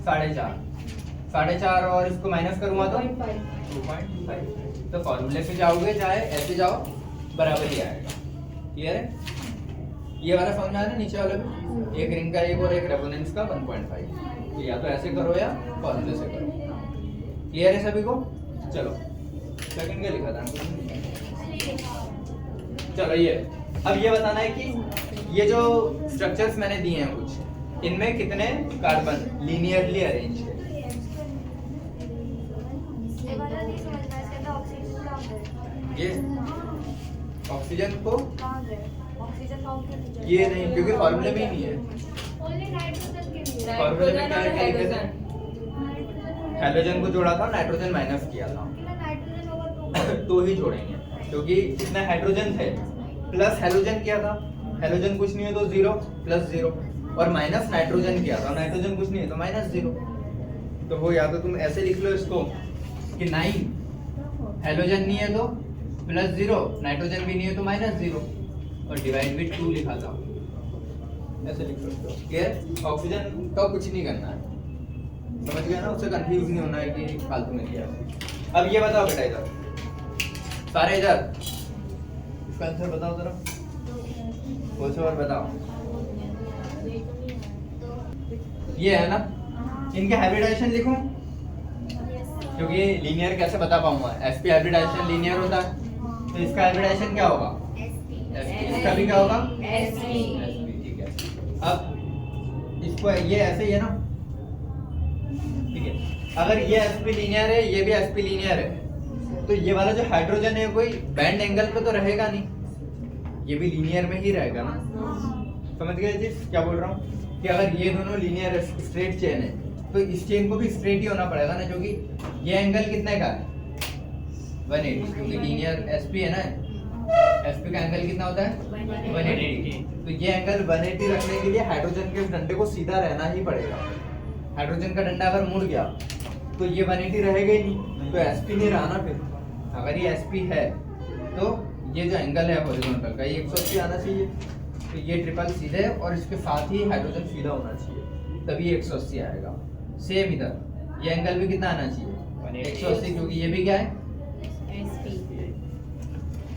4.5 और इसको माइनस करूंगा तो 2.5। तो फॉर्मूले से जाओगे चाहे ऐसे जाओ बराबर ही आएगा। क्लियर है? ये वाला समझ में आ रहा है? नीचे वाला भी एक रिंग का एक और एक रेजोनेंस का 1.5, तो या तो ऐसे करो या फॉर्मूले से करो। क्लियर है सभी को? चलो सेकंड क्या लिखा था? चलो ये अब ये बताना है कि ये जो स्ट्रक्चर्स मैंने दिए हैं कुछ, इनमें कितने कार्बन लीनियरली अरेंज है। ये ऑक्सीजन को ये नहीं, क्योंकि फॉर्मूले में ही नहीं है। फॉर्मूले में क्या लिखे थे? हाइड्रोजन को जोड़ा था, नाइट्रोजन माइनस किया था तो ही जोड़ेंगे, क्योंकि कितने हाइड्रोजन थे प्लस हेलोजन किया था, हेलोजन कुछ नहीं है तो 0 प्लस 0, और माइनस नाइट्रोजन किया था, नाइट्रोजन कुछ नहीं है तो माइनस 0। तो वो या तो तुम ऐसे लिख लो इसको कि 9 हेलोजन नहीं है तो +0, नाइट्रोजन भी नहीं है तो -0 और डिवाइड विद 2 लिखा था, ऐसे लिख सकते हो। क्लियर? ऑक्सीजन का कुछ नहीं करना है, समझ गया ना, उससे कंफ्यूज नहीं होना है कि फालतू में किया। अब ये बताओ बेटा, इधर सारे इधर इसका आंसर बताओ जरा, कुछ और बताओ। ये है ना, इनके हाइब्रिडाइजेशन लिखूं क्योंकि लीनियर कैसे बता पाऊंगा, sp हाइब्रिडाइजेशन लीनियर होता है, तो इसका हाइब्रिडाइजेशन क्या होगा, इसका भी क्या होगा, sp। ठीक है। अब इसको ये ऐसे ही है ना, ठीक है। अगर ये sp लीनियर है, ये भी sp लीनियर है, तो ये वाला जो हाइड्रोजन है कोई बैंड एंगल पे तो रहेगा नहीं, ये भी लीनियर में ही रहेगा ना, समझ गए जी क्या बोल रहा हूँ, कि अगर ये दोनों लीनियर स्ट्रेट चेन है तो इस चेन को भी स्ट्रेट ही होना पड़ेगा ना, क्योंकि ये एंगल कितने का है 180, क्योंकि लीनियर sp है ना, sp का एंगल कितना होता है 180 डिग्री, तो ये एंगल 180 रखने के लिए हाइड्रोजन के डंडे को सीधा रहना ही पड़ेगा। हाइड्रोजन का डंडा अगर मुड़ गया तो ये 180 रहेगा ही नहीं, तो sp नहीं रहा ना, फिर अगर ये sp है तो ये जो एंगल है हॉरिजॉन्टल का ये 180 आना चाहिए, तो ये ट्रिपल सीधे और इसके साथ ही हाइड्रोजन सीधा होना चाहिए, तभी 180 आएगा। सेम इधर ये एंगल भी कितना आना चाहिए 180, क्योंकि ये भी क्या है sp।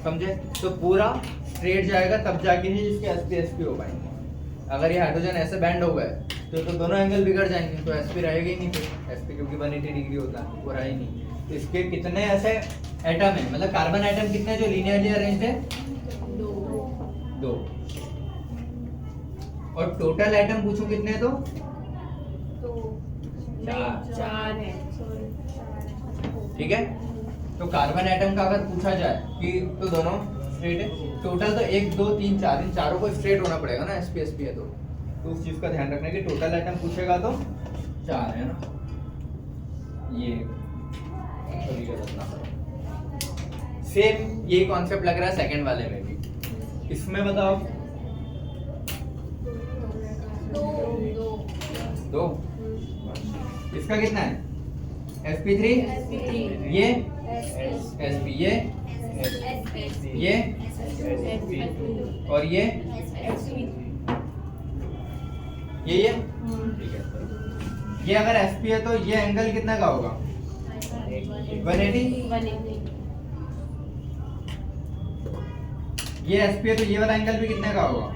समझे, तो पूरा स्ट्रेट जाएगा तब जाके ही इसके sp हो पाएंगे। अगर ये हाइड्रोजन ऐसे बैंड हो गए तो दोनों एंगल बिगड़ जाएंगे, तो sp रहेगा ही नहीं, फिर sp क्योंकि 180 डिग्री होता है वो रहा ही नहीं। तो इसके कितने ऐसे एटम है, मतलब कार्बन एटम कितने जो लीनियरली अरेंज्ड है 2, और टोटल एटम पूछूं कितने तो चार है। ठीक है। तो कार्बन एटम का अगर पूछा जाए कि तो दोनों स्ट्रेट है, टोटल तो 1 2 3 4, इन चारों को स्ट्रेट होना पड़ेगा ना, sp sp है तो उस चीज का ध्यान रखना है कि टोटल एटम पूछेगा तो 4 है ना, ये सभी का रखना पड़ेगा। सेम यही कॉन्सेप्ट लग रहा है सेकंड वाले में भी, इसमें बताओ 2, इसका कितना है sp3, ये sp, ये और ये ठीक है। ये अगर sp है तो ये एंगल कितना का होगा 180, ये sp है तो ये वाला एंगल भी कितने का होगा,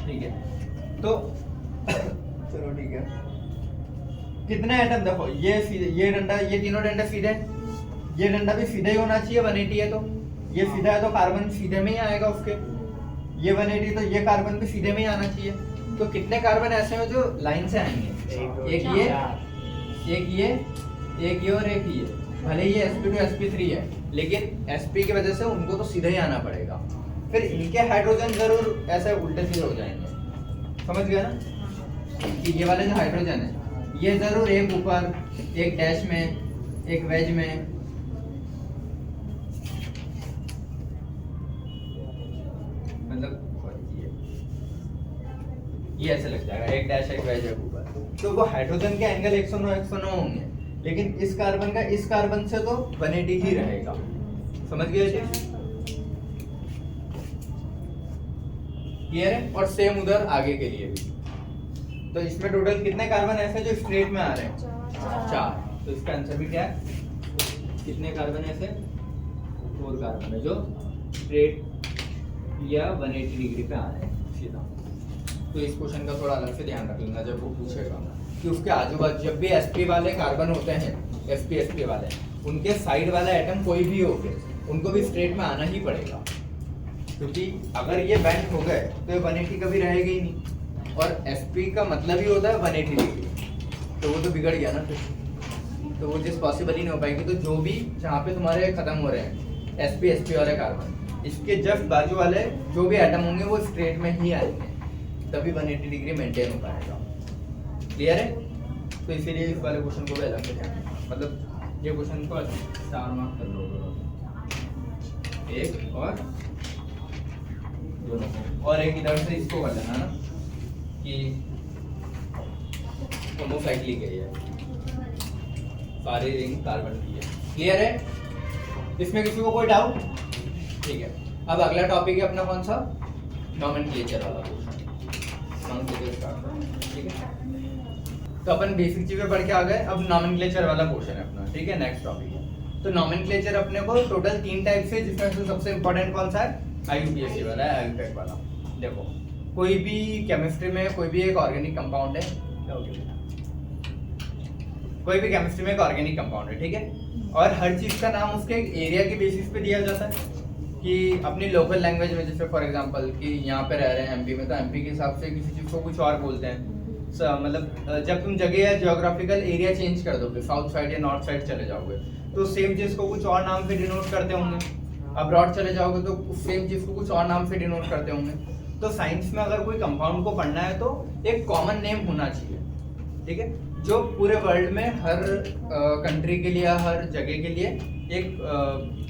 ठीक है। तो चलो ठीक है, कितने एटम देखो, ये सीधे, ये डंडा, ये तीनों डंडे सीधे, ये डंडा भी सीधा ही होना चाहिए 180 है तो ये सीधा है तो कार्बन सीधे में ही आएगा उसके, ये 180 तो ये कार्बन भी सीधे में ही आना चाहिए। तो कितने कार्बन ऐसे हैं जो लाइन से आएंगे, एक ये और एक ये, भले ही ये sp2 sp3 है लेकिन sp की वजह से उनको तो सीधे ही आना पड़ेगा, फिर इनके हाइड्रोजन जरूर ऐसे उल्टे सीधे हो जाएंगे, समझ गया ना, कि ये वाले जो हाइड्रोजन है ये जरूर एक ऊपर, एक डैश में, एक वेज में, मतलब ये ऐसे लग जाएगा, एक डैश एक वेज एक ऊपर, तो वो हाइड्रोजन के एंगल 109 होंगे, लेकिन इस कार्बन का इस कार्बन से तो 180 ही रहेगा, समझ गए जी, क्लियर है। और सेम उधर आगे के लिए भी, तो इसमें टोटल कितने कार्बन ऐसे जो स्ट्रेट में आ रहे हैं 4, तो इसका आंसर भी क्या है, कितने कार्बन ऐसे 4 कार्बन है जो स्ट्रेट या 180 डिग्री पे आ रहे हैं सीधा। तो इस क्वेश्चन का थोड़ा अलग से ध्यान रख लेना जब वो पूछेगा कि उसके आजू बाजू जब भी sp वाले कार्बन होते हैं, sp वाले, उनके साइड वाला एटम कोई भी हो गए उनको भी स्ट्रेट में आना ही पड़ेगा, क्योंकि अगर ये बैंड हो गए तो ये 180 कभी रहेगा ही नहीं, और sp का मतलब ही होता है 180 डिग्री, तो वो तो बिगड़ गया ना फिर, तो वो चीज़ पॉसिबल ही नहीं हो पाएगी। तो जो भी जहाँ पे तुम्हारे खत्म हो रहे हैं sp वाले कार्बन, इसके जस्ट बाजू वाले जो भी एटम होंगे वो स्ट्रेट में ही आएंगे, तभी 180 डिग्री मेंटेन हो पाएगा, क्लियर है। तो इसीलिए इस वाले क्वेश्चन को भी अलग से ध्यान रखना, मतलब ये क्वेश्चन को 4 मार्क कर लो, एक और दोनों को, और एक इधर से इसको कर लेना ना कि होमोसाइक्लिक है ये, सारी रिंग कार्बन की है, क्लियर है। इसमें किसी को कोई डाउट? ठीक है, अब अगला टॉपिक है अपना कौन सा? नॉमेनक्लेचर वाला पोर्शन। नॉमेनक्लेचर स्टार्ट करो, ठीक है। तो अपन बेसिक चीजें पढ़ के आ गए, अब नॉमेनक्लेचर वाला पोर्शन है अपना, ठीक है। नेक्स्ट टॉपिक है, तो नॉमेनक्लेचर अपने को टोटल 3 टाइप से, जिसमें से सबसे इंपॉर्टेंट कौन सा है? IUPAC वाला है, IUPAC वाला। देखो, कोई भी केमिस्ट्री में कोई भी एक ऑर्गेनिक कंपाउंड है, क्या हो गया? कोई भी केमिस्ट्री में एक ऑर्गेनिक कंपाउंड है, ठीक है। और हर चीज का नाम उसके एरिया के बेसिस पे दिया जाता है कि अपनी लोकल लैंग्वेज में, जैसे फॉर एग्जांपल कि यहाँ पे रह रहे हैं MP में, तो MP के हिसाब से किसी चीज को कुछ और बोलते हैं। मतलब जब तुम जगह या जियोग्राफिकल एरिया चेंज कर दोगे, साउथ साइड या नॉर्थ साइड चले जाओगे, तो सेम चीज को कुछ और नाम से डिनोट करते होंगे। अब्रॉड चले जाओगे तो सेम चीज को कुछ और नाम से डिनोट करते होंगे। तो साइंस में अगर कोई कंपाउंड को पढ़ना है तो एक कॉमन नेम होना चाहिए, ठीक है, जो पूरे वर्ल्ड में हर कंट्री के लिए, हर जगह के लिए एक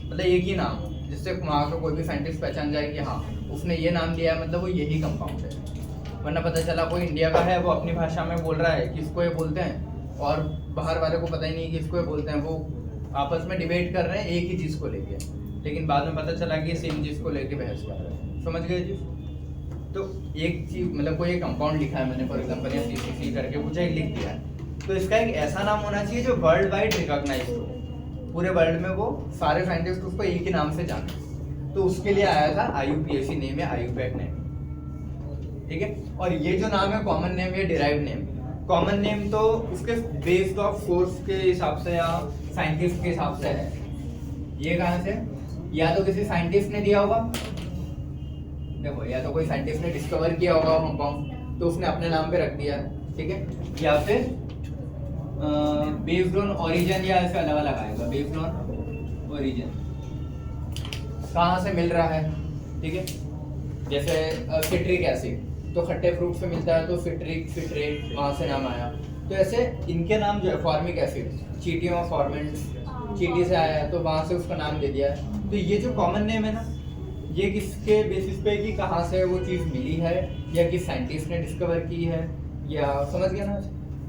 मतलब एक ही नाम हो, जिससे वहाँ का कोई भी साइंटिस्ट पहचान जाए कि हाँ उसने ये नाम दिया है, मतलब वो यही कंपाउंड है। वरना पता चला कोई इंडिया का है, वो अपनी भाषा में बोल रहा है किसको ये बोलते हैं, और बाहर वाले को पता ही नहीं किसको ये बोलते हैं। वो आपस में डिबेट कर रहे हैं एक ही चीज़ को लेके, लेकिन बाद में पता चला कि सेम चीज़ को लेके बहस कर रहे हैं। समझ गए जी? तो एक चीज, मतलब कोई एक कंपाउंड लिखा है मैंने फॉर एग्जांपल, या CCC करके कुछ एक लिख दिया है, तो इसका एक ऐसा नाम होना चाहिए जो वर्ल्ड वाइड रिकॉग्नाइज्ड हो, पूरे वर्ल्ड में वो सारे साइंटिस्ट उसको एक ही नाम से जाने। तो उसके लिए आया था IUPAC नेम या IUPAC नेम, ठीक है। और ये जो नाम है कॉमन नेम या डिराइव्ड नेम, कॉमन नेम तो उसके बेस्ड ऑफ सोर्स के हिसाब से या साइंटिस्ट के हिसाब से है। ये कहाँ से? या तो किसी साइंटिस्ट ने दिया होगा, देखो, या तो कोई साइंटिस्ट ने डिस्कवर किया होगा कंपाउंड, तो उसने अपने नाम पे रख दिया, ठीक है। या फिर बेस्ड ऑन ओरिजिन, या ऐसे अलग अलग आएगा, बेस्ड ऑन ओरिजिन, कहाँ से मिल रहा है, ठीक है। जैसे सिट्रिक एसिड तो खट्टे फ्रूट से मिलता है, तो सिट्रिक, सिट्रेट, वहाँ से नाम आया। तो ऐसे इनके नाम जो है, फॉर्मिक एसिड, चीटियों फॉर्मेंट्स, चीटी से आया है, तो वहाँ से उसका नाम दे दिया है। तो ये जो कॉमन नेम है ना, ये किसके बेसिस पे कि कहाँ से वो चीज़ मिली है, या किस साइंटिस्ट ने डिस्कवर की है, या समझ गया ना,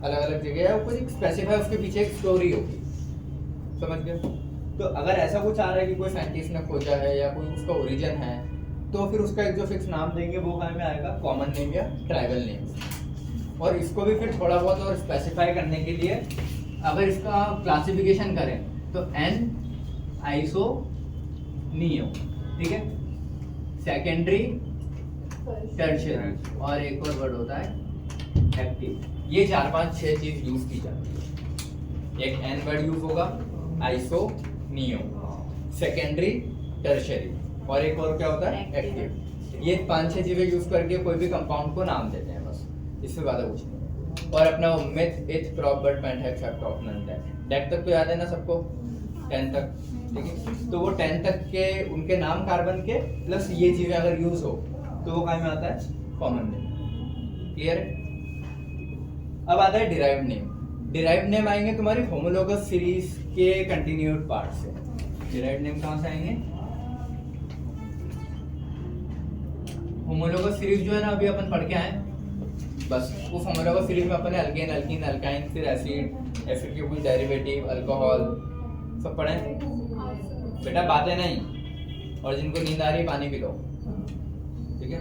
अलग अलग जगह है, कुछ एक स्पेसिफाई उसके पीछे एक स्टोरी होगी। समझ गए? तो अगर ऐसा कुछ आ रहा है कि कोई साइंटिस्ट ने खोजा है या कोई उसका ओरिजिन है, तो फिर उसका एक जो फिक्स नाम देंगे वो काम में आएगा कॉमन नेम या ट्राइबल नेम। और इसको भी फिर थोड़ा बहुत और स्पेसिफाई करने के लिए अगर इसका क्लासिफिकेशन करें तो N आइसोनियो, ठीक है, सेकेंडरी, टर्शियरी, और एक और वर्ड होता है एक्टिव। ये 4 5 6 चीज यूज की जाती है। एक N वर्ड यूज होगा, आइसोनियो, सेकेंडरी, टर्शियरी, और एक और क्या होता है एक्टिव। ये 5 6 चीजें यूज करके कोई भी कंपाउंड को नाम देते हैं, बस, इससे ज्यादा कुछ नहीं। और अपना meth, eth, prop, but, pent, hex, hept, non, dec तक तो याद है ना सबको, 10 तक, ठीक है। तो वो 10 तक के उनके नाम कार्बन के प्लस ये चीजें अगर यूज हो तो वो काम में आता है कॉमन नेम। क्लियर है? अब आता है डिराइव्ड नेम। डिराइव्ड नेम आएंगे तुम्हारी होमोलोगस सीरीज के कंटिन्यूड पार्ट से। डिराइव्ड नेम कहाँ से आएंगे? होमोलोगस सीरीज जो है ना, अभी अपन पढ़ के आए, बस उस होमोलोगस सीरीज में अपन ने अल्केन, अल्कीन, अल्काइन, फिर एसिड, एसिड के कुछ डेरिवेटिव, अल्कोहल सब पढ़े बेटा, बातें नहीं। और जिनको नींद आ रही पानी पी लो, ठीक है।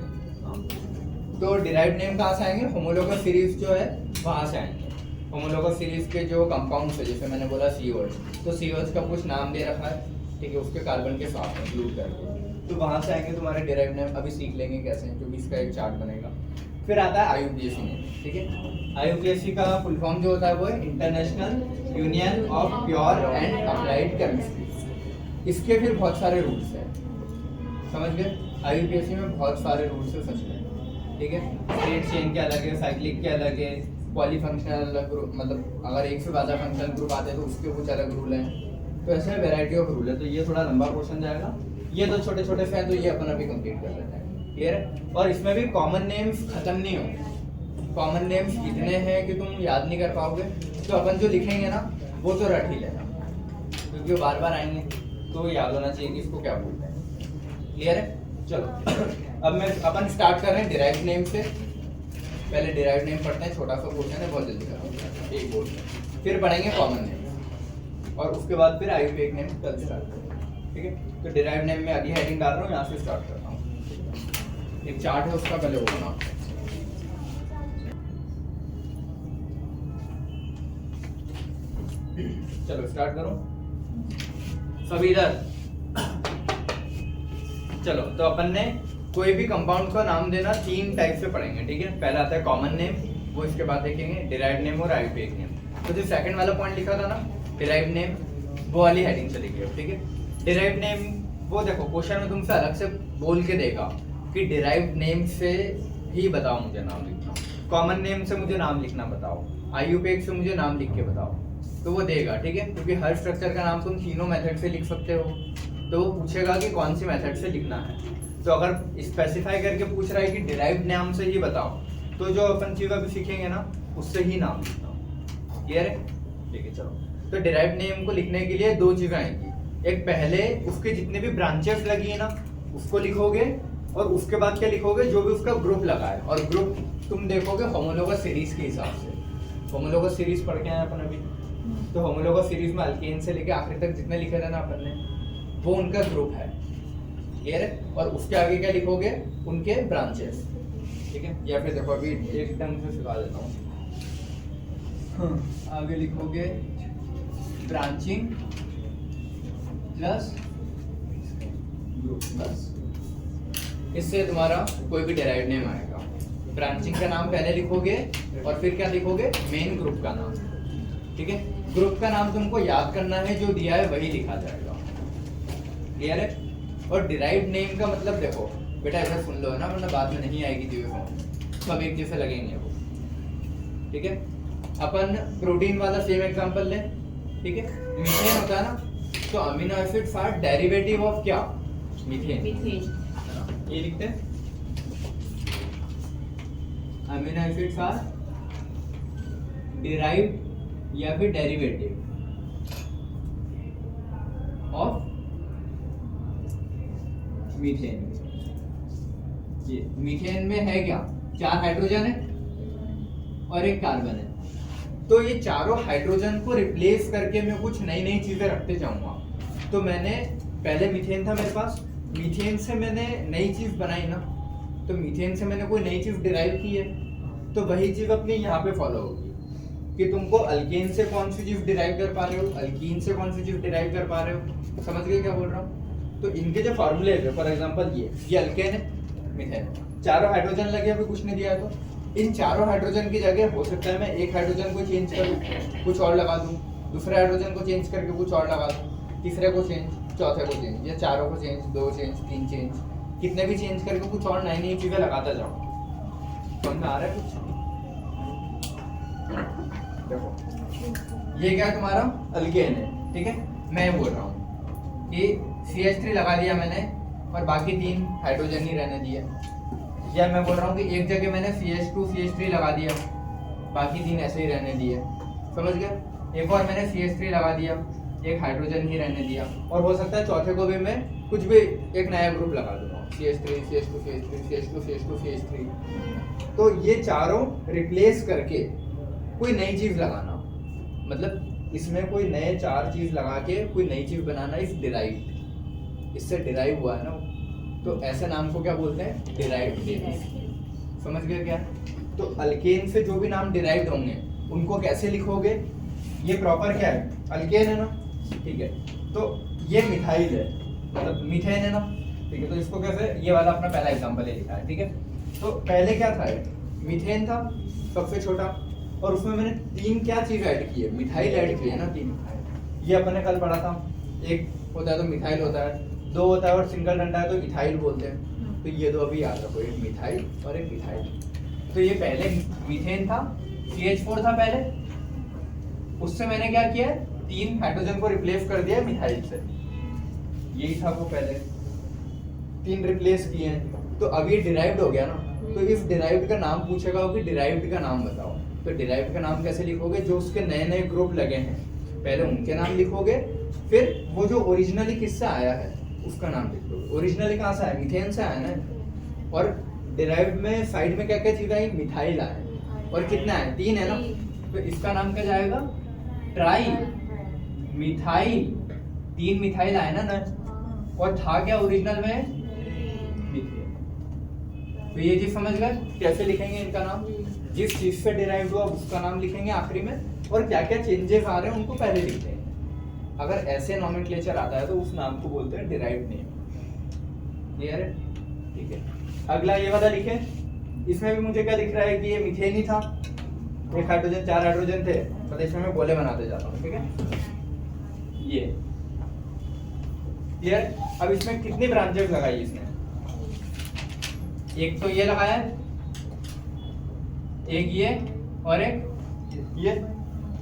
तो डिराइव्ड नेम कहाँ से आएंगे? होमोलोगस सीरीज जो है वहाँ से आएंगे। होमोलोगस सीरीज के जो कंपाउंड्स है, जैसे मैंने बोला COH, तो COH का कुछ नाम दे रखा है, ठीक है, उसके कार्बन के साथ इंक्लूड करके, तो वहाँ से आएंगे तुम्हारे डिराइव्ड नेम। अभी सीख लेंगे कैसे, क्योंकि इसका एक चार्ट बनेगा। फिर आता है IUPAC नेम, ठीक है। IUPAC का फुल फॉर्म जो होता है वो है international union of pure and applied chemistry. इसके फिर बहुत सारे रूल्स हैं, समझ गए? IUPAC में बहुत सारे रूल्स है सच में, ठीक है। स्ट्रेट चेन के अलग है, साइक्लिक के अलग है, पॉलीफंक्शनल अलग ग्रुप, मतलब अगर एक से ज़्यादा फंक्शनल ग्रुप आते हैं तो उसके कुछ अलग रूल हैं। तो ऐसे वैरायटी ऑफ रूल है। तो ये थोड़ा लंबा क्वेश्चन जाएगा, ये तो छोटे छोटे से हैं, तो ये अपन अभी कंप्लीट कर लेते हैं। क्लियर है? और इसमें भी कॉमन नेम्स खत्म नहीं होंगे। कॉमन नेम्स इतने हैं कि तुम याद नहीं कर पाओगे, तो अपन जो लिखेंगे ना वो तो रट ही लेना, क्योंकि वो बार बार आएंगे, तो याद होना चाहिए कि इसको क्या बोलते हैं। क्लियर है? चलो अब अपन स्टार्ट कर रहे हैं डिराइव्ड नेम से। पहले डिराइव्ड नेम पढ़ते हैं, छोटा सा क्वेश्चन है, बहुत जल्दी करूँगा, एक बोर्ड। फिर पढ़ेंगे कॉमन नेम, और उसके बाद फिर IUPAC नेम कल स्टार्ट करेंगे। ठीक है। तो डिराइव नेम में आगे हेडिंग डाल रहा हूँ, यहाँ से स्टार्ट करता हूँ। एक चार्ट है उसका पहले वो बनाओ। चलो स्टार्ट करो सभी इधर। चलो तो अपन ने कोई भी कंपाउंड का नाम देना 3 टाइप से पढ़ेंगे, ठीक है। पहला आता है कॉमन नेम, वो इसके बाद देखेंगे डिराइव नेम और आईयूपीएक नेम। तो जो सेकंड वाला पॉइंट लिखा था ना डिराइव नेम, वो वाली हेडिंग से लिखिए, ठीक है। डिराइव नेम वो देखो क्वेश्चन में तुमसे अलग से बोल के देगा कि डिराइव नेम से ही बताओ मुझे नाम लिखना, कॉमन नेम से मुझे नाम लिखना बताओ, आईयूपीएक से मुझे नाम लिख के बताओ, तो वो देगा, ठीक है। क्योंकि हर स्ट्रक्चर का नाम तुम तीनों मेथड से लिख सकते हो, तो वो पूछेगा कि कौन सी मेथड से लिखना है। तो अगर स्पेसिफाई करके पूछ रहा है कि डिराइव नाम से ही बताओ, तो जो अपन चीज अभी सीखेंगे ना उससे ही नाम लिखना। क्लियर है? ठीक है चलो। तो डिराइव नेम को लिखने के लिए 2 चीजें आएंगी। एक पहले उसके जितने भी ब्रांचेस लगी है ना उसको लिखोगे, और उसके बाद क्या लिखोगे, जो भी उसका ग्रुप लगा है। और ग्रुप तुम देखोगे होमोलोगस सीरीज के हिसाब से। होमोलोगस सीरीज पढ़ के आए अपन अभी, तो होमोलोगस सीरीज में अल्केन से लेके आखिर तक जितने लिखे थे ना अपन ने, वो उनका ग्रुप है। क्लियर है? और उसके आगे क्या लिखोगे, उनके ब्रांचेस, ठीक है। या फिर देखो अभी एक ढंग से सिखा देता हूँ। आगे लिखोगे ब्रांचिंग प्लस ग्रुप, बस इससे तुम्हारा कोई भी डिराइव नेम आएगा। ब्रांचिंग का नाम पहले लिखोगे और फिर क्या लिखोगे, मेन ग्रुप का नाम, ठीक है। ग्रुप का नाम तुमको याद करना है, जो दिया है वही लिखा जाएगा। क्लियर है? और डिराइव नेम का मतलब देखो बेटा, ऐसा सुन लो है ना, वरना बाद में नहीं आएगी चीजें समझ, सब एक जैसे लगेंगे वो, ठीक है। अपन प्रोटीन वाला सेम एग्जांपल लें, ठीक है। मीथेन होता है ना, तो amino acids are derivative of क्या, मीथेन। मीथेन ये लिखते हैं, अमीनो एसिड्स आर डिराइव्ड या फिर डेरिवेटिव ऑफ मीथेन। ये मीथेन में है क्या, 4 हाइड्रोजन है और 1 कार्बन है। तो ये चारों हाइड्रोजन को रिप्लेस करके मैं कुछ नई नई चीजें रखते जाऊंगा। तो मैंने पहले मीथेन था मेरे पास, मीथेन से मैंने नई चीज बनाई ना, तो मीथेन से मैंने कोई नई चीज डिराइव की है, तो वही चीज अपनी यहाँ पे फॉलो होगी कि तुमको अल्केन से कौन सी चीज डिराइव कर पा रहे हो, अल्कीन से कौन सी चीज डिराइव कर पा रहे हो। समझ गए क्या बोल रहा हूँ? तो इनके जो फॉर्मूले है, फॉर एग्जांपल ये अल्केन है, मीथेन, चारों हाइड्रोजन लगे, अभी कुछ नहीं दिया है, तो इन चारों हाइड्रोजन की जगह हो सकता है मैं एक हाइड्रोजन को चेंज करूँ, कुछ और लगा दूँ, दूसरे हाइड्रोजन को चेंज करके कुछ और लगा दूँ, तीसरे को चेंज, चौथे को चेंज, या चारों को चेंज, 2 चेंज, 3 चेंज, कितने भी चेंज करके कुछ और नई नई चीजें लगाता जाओ। समझ में आ रहा है कुछ? देखो ये क्या है, तुम्हारा अल्केन है, ठीक है। मैं बोल रहा हूँ कि CH3 लगा दिया मैंने और बाकी 3 हाइड्रोजन ही रहने दिए, या मैं बोल रहा हूँ कि एक जगह मैंने CH2 CH3 लगा दिया, बाकी 3 ऐसे ही रहने दिए। समझ गए? एक और मैंने CH3 लगा दिया, 1 हाइड्रोजन ही रहने दिया, और हो सकता है चौथे को भी मैं कुछ भी एक नया ग्रुप लगा दूंगा, CH3 CH2 CH3 CH2 CH2 CH3। तो ये चारों रिप्लेस करके कोई नई चीज लगाना, मतलब इसमें कोई नए 4 चीज लगा के कोई नई चीज बनाना, इस डिराइव, इससे डिराइव हुआ है ना, तो ऐसे नाम को क्या बोलते हैं, डिराइव्ड नेम। समझ गए क्या? तो अल्केन से जो भी नाम डिराइव्ड होंगे उनको कैसे लिखोगे, ये प्रॉपर क्या है, अल्केन है ना, ठीक है। तो ये मिथाइल है, मतलब मीथेन है ना, ठीक है। तो इसको कैसे, ये वाला अपना पहला एग्जांपल है लिखा है, ठीक है। तो पहले क्या था, मीथेन था सबसे छोटा, और उसमें मैंने 3 क्या चीज ऐड की है, मिथाइल ऐड की है ना, 3। ये अपन ने कल पढ़ा था, एक होता है तो मिथाइल होता है, 2 होता है और सिंगल डंडा है तो इथाइल बोलते हैं। तो ये 2 अभी याद रखो, एक मिथाइल और एक इथाइल। तो ये पहले मीथेन था, CH4 था पहले, उससे मैंने क्या किया, 3 हाइड्रोजन को रिप्लेस कर दिया मिथाइल से, यही था वो पहले, 3 रिप्लेस किए हैं। तो अब ये डिराइव्ड हो गया ना, तो इस डिराइव्ड का नाम पूछेगा कि डिराइव्ड का नाम बताओ। तो डिराइव्ड का नाम कैसे लिखोगे, जो उसके नए नए ग्रुप लगे हैं पहले उनके नाम लिखोगे, फिर वो जो ओरिजिनली किससे आया है उसका नाम लिख दो। ओरिजिनली कहाँ से आया, मीथेन से आया ना, और डिराइव्ड में साइड में क्या क्या चीज आई, मिथाइल आए, और कितना है, 3 है ना, तो इसका नाम क्या जाएगा, ट्राई मिथाइल। 3 मिथाइल आए ना, और था क्या ओरिजिनल में, मीथेन। तो ये चीज समझ गए कैसे लिखेंगे इनका नाम, जिस चीज से डिराइव हुआ उसका नाम लिखेंगे आखिरी में, और क्या क्या चेंजेस आ रहे हैं उनको पहले लिख देंगे। अगर ऐसे नॉमेनक्लेचर आता है तो उस नाम को बोलते हैं डिराइव्ड नेम। क्लियर है? ठीक है, अगला ये वाला लिखे। इसमें भी मुझे क्या दिख रहा है कि ये मीथेन ही था, एक हाइड्रोजन 4 हाइड्रोजन थे, तो इसमें मैं गोले बनाते जाता हूँ। ठीक है, ये क्लियर। अब इसमें कितनी ब्रांचेस लगाई इसने, एक तो ये लगाया है, एक ये, और एक ये,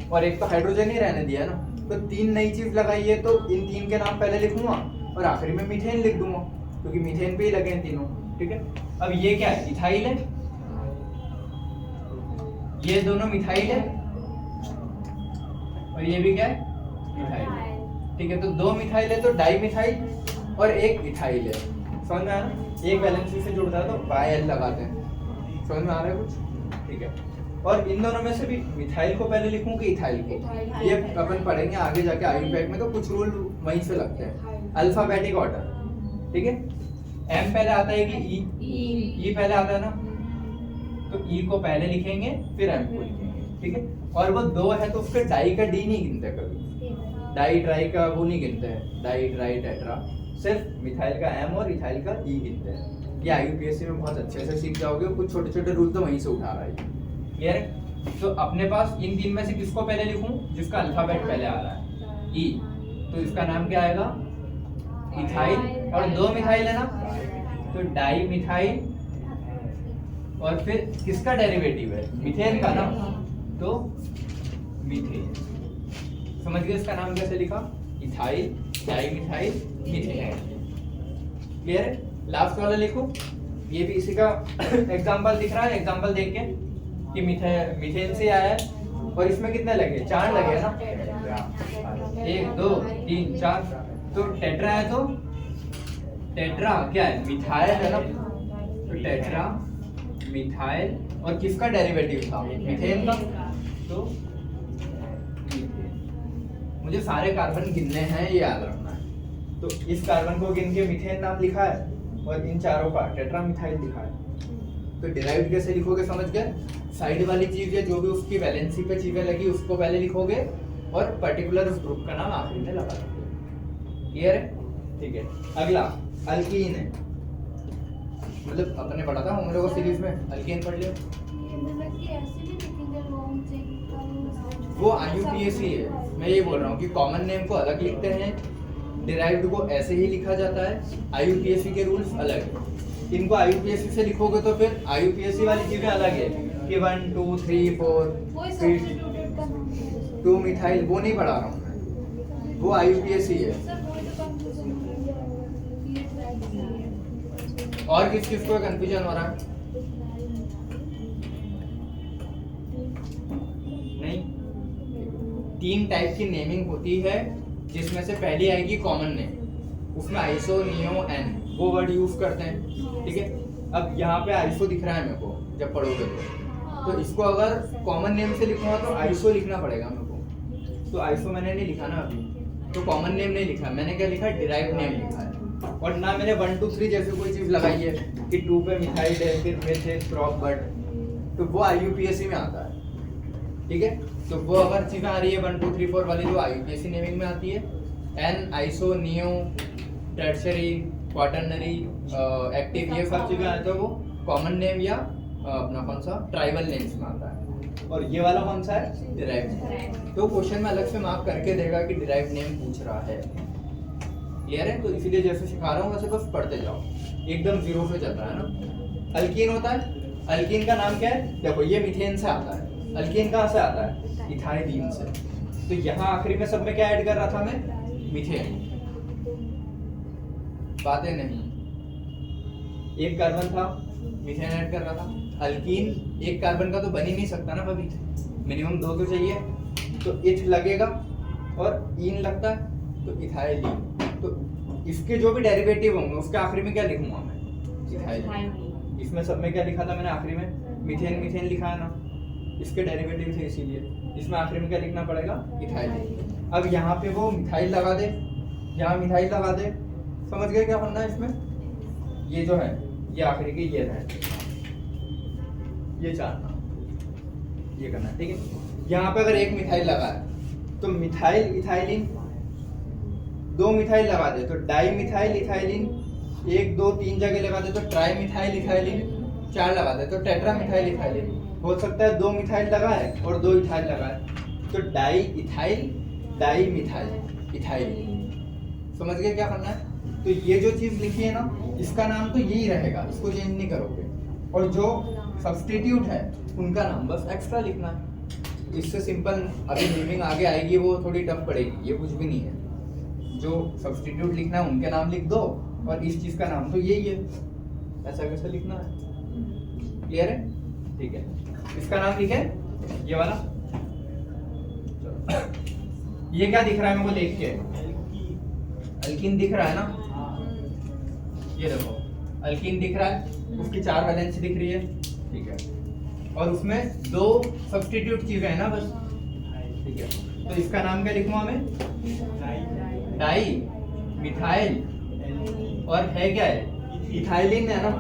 और एक तो हाइड्रोजन ही रहने दिया है ना। तो 3 नई चीज लगाई है, तो इन 3 के नाम पहले लिखूंगा और आखिरी में मीथेन लिख दूंगा, क्योंकि मीथेन पे ही लगे हैं तीनों। ठीक है, अब ये क्या है, इथाइल है, ये दोनों मिथाइल है, और ये भी क्या है, मिथाइल। ठीक है, तो 2 मिथाइल है तो डाई मिथाइल और एक इथाइल है। समझ में आ रहा है? एक वैलेंसी से जुड़ता है तो बाय एल लगाते हैं। समझ में आ रहा है कुछ? ठीक है, और इन दोनों में से भी मिथाइल को पहले लिखूं कि इथाइल को, ये अपन पढ़ेंगे आगे जाके आयुर्वेद में, तो कुछ रूल वहीं से लगते हैं। Alphabetic order. ठीक है, एम पहले आता है कि ई पहले आता है ना, तो ई को पहले लिखेंगे फिर एम को लिखेंगे। ठीक है, और वो 2 है तो उसके डाई का डी नहीं गिनते कभी, डाई ट्राई का वो नहीं गिनते हैं, डाई ट्राई टेट्रा, सिर्फ मिथाइल का एम और इथाइल का ई गिनते हैं। ये आईयूपीएससी में बहुत अच्छे से सीख जाओगे, कुछ छोटे छोटे रूल तो वहीं से उठा रहा है। क्लियर है? तो अपने पास इन 3 में से किसको पहले लिखूं, जिसका अल्फाबेट पहले आ रहा है, ई, तो इसका नाम क्या आएगा, इथाइल, और 2 मिथाइल है ना, तो डाई मिथाइल, और फिर किसका डेरिवेटिव है, मीथेन का ना, तो मीथेन। समझ गए इसका नाम कैसे लिखा, ethyl, di methyl, methane. Clear है? लास्ट वाला लिखो, ये भी इसी का एग्जांपल दिख रहा है, एग्जांपल देख के कि मीथेन से आया है, और इसमें कितने लगे, 4 लगे ना, 1 2 3 4, तो टेट्रा है, तो टेट्रा क्या है, मिथाइल है ना, तो टेट्रा मिथाइल, और किसका डेरिवेटिव था, मीथेन का, तो मीथेन। मुझे सारे कार्बन गिनने हैं, ये याद रखना है। तो इस कार्बन को गिन के मीथेन नाम लिखा है, और इन चारों का टेट्रा मिथाइल लिखा है। तो डिराइव्ड कैसे लिखोगे, समझ गए? साइड वाली चीज है जो भी उसकी वैलेंसी पे चीजें लगी उसको पहले लिखोगे, और पर्टिकुलर उस ग्रुप का नाम आखिरी में लगा दोगे। क्लियर है? ठीक है, अगला अल्कीन है, मतलब अपने पढ़ा था हम लोगों सीरीज में, अल्कीन पढ़ लियो। वो आईयूपीएसी है, मैं ये बोल रहा हूँ कि कॉमन नेम को अलग लिखते हैं, डिराइव्ड को ऐसे ही लिखा जाता है, आईयूपीएसी के रूल्स अलग है। इनको आईयूपीएसी से लिखोगे तो फिर आईयूपीएसी वाली चीजें अलग है कि 1 2 3 4 2 मिथाइल, वो नहीं पढ़ा रहा हूँ मैं, वो आईयूपीएसी है। और किस किस को कंफ्यूजन हो रहा है? नहीं, 3 टाइप की नेमिंग होती है, जिसमें से पहली आएगी कॉमन नेम, उसमें आइसो, नियो, एन, वो वर्ड यूज करते हैं। ठीक है, अब यहाँ पे आइसो दिख रहा है मेरे को जब पढ़ोगे तो इसको अगर कॉमन नेम से लिखूंगा तो आइसो लिखना पड़ेगा मेरे को, तो आइसो मैंने नहीं लिखा ना अभी, तो कॉमन नेम नहीं लिखा, मैंने क्या लिखा, डिराइव्ड नेम लिखा है। और ना मैंने 1 2 3 जैसे कोई चीज लगाई है कि 2 पे मिथाइल है, फिर मेथेन, प्रॉप, बट, तो वो आईयूपीएसी में आता है। ठीक है, तो वो अगर चीजें आ रही है 1 2 3 4 वाली, तो आईयूपीएसी नेमिंग में आती है। N, iso, neo, tertiary, quaternary, active, ये सब चीजें आते हैं वो कॉमन नेम या अपना कौन सा ट्राइबल नेम्स में आता है। और ये वाला कौन सा है, डिराइव्ड। तो क्वेश्चन में अलग से मार्क करके देगा कि डिराइव्ड नेम पूछ रहा है। क्लियर है? तो इसीलिए जैसे सिखा रहा हूँ वैसे बस पढ़ते जाओ, एकदम 0 से चल रहा है ना। अल्कीन होता है, अल्कीन का नाम क्या है, देखो ये मीथेन से आता है, अल्कीन कहाँ से आता है, इथाइलीन से। तो यहाँ आखिरी में सब में क्या ऐड कर रहा था मैं, मीथेन। बातें नहीं, एक कार्बन था, मीथेन ऐड कर रहा था। अल्कीन एक कार्बन का तो बन ही नहीं सकता ना कभी, मिनिमम 2 तो चाहिए, तो इथ लगेगा और ईन लगता है तो इथाइलीन। तो इसके जो भी डेरिवेटिव होंगे उसके आखिरी में क्या लिखूंगा मैं, इथाइलीन। इसमें सब में क्या लिखा था मैंने आखिरी में, मीथेन, मीथेन लिखा है ना, इसके डेरिवेटिव थे इसीलिए इसमें आखिरी में क्या लिखना पड़ेगा, इथाइलीन। अब यहाँ पे वो मिथाइल लगा दे, यहाँ मिथाइल लगा दे, समझ गए क्या करना है इसमें? ये जो है ये आखिरी की ये है, ये चार ये करना है, ठीक है। यहाँ पे अगर एक मिथाइल लगा है तो मिथाइल इथाइलिन, दो मिथाइल लगा दे तो डाई मिथाइल इथाइलिन, 1 2 3 जगह लगा दे तो ट्राई मिथाइल इथाइलिन, 4 लगा दे तो टेट्रा मिथाइल इथाइलिन। हो सकता है 2 मिथाइल लगा है और 2 इथाइल लगा है तो di ethyl di methyl ethylene. समझ गए क्या करना है? तो ये जो चीज लिखी है ना इसका नाम तो यही रहेगा, इसको चेंज नहीं करोगे, और जो सब्स्टिट्यूट है उनका नाम बस एक्स्ट्रा लिखना है। इससे सिंपल अभी नेमिंग आगे आएगी वो थोड़ी टफ पड़ेगी, ये कुछ भी नहीं है। जो सब्स्टिट्यूट लिखना है उनके नाम लिख दो और इस चीज का नाम तो यही है, ऐसा कैसे लिखना है? क्लियर है? ठीक है, इसका नाम लिखे ये वाला। ये क्या दिख रहा है मेरे को देख के? अल्कीन दिख रहा है ना, ये देखो अल्कीन दिख रहा है, उसकी 4 वैलेंसी दिख रही है, ठीक है, और उसमें 2 सब्स्टिट्यूट चीजें हैं ना बस, ठीक है। तो इसका नाम क्या लिखूंगा मैं? डाई मिथाइल, और है क्या है? इथाइलिन है ना,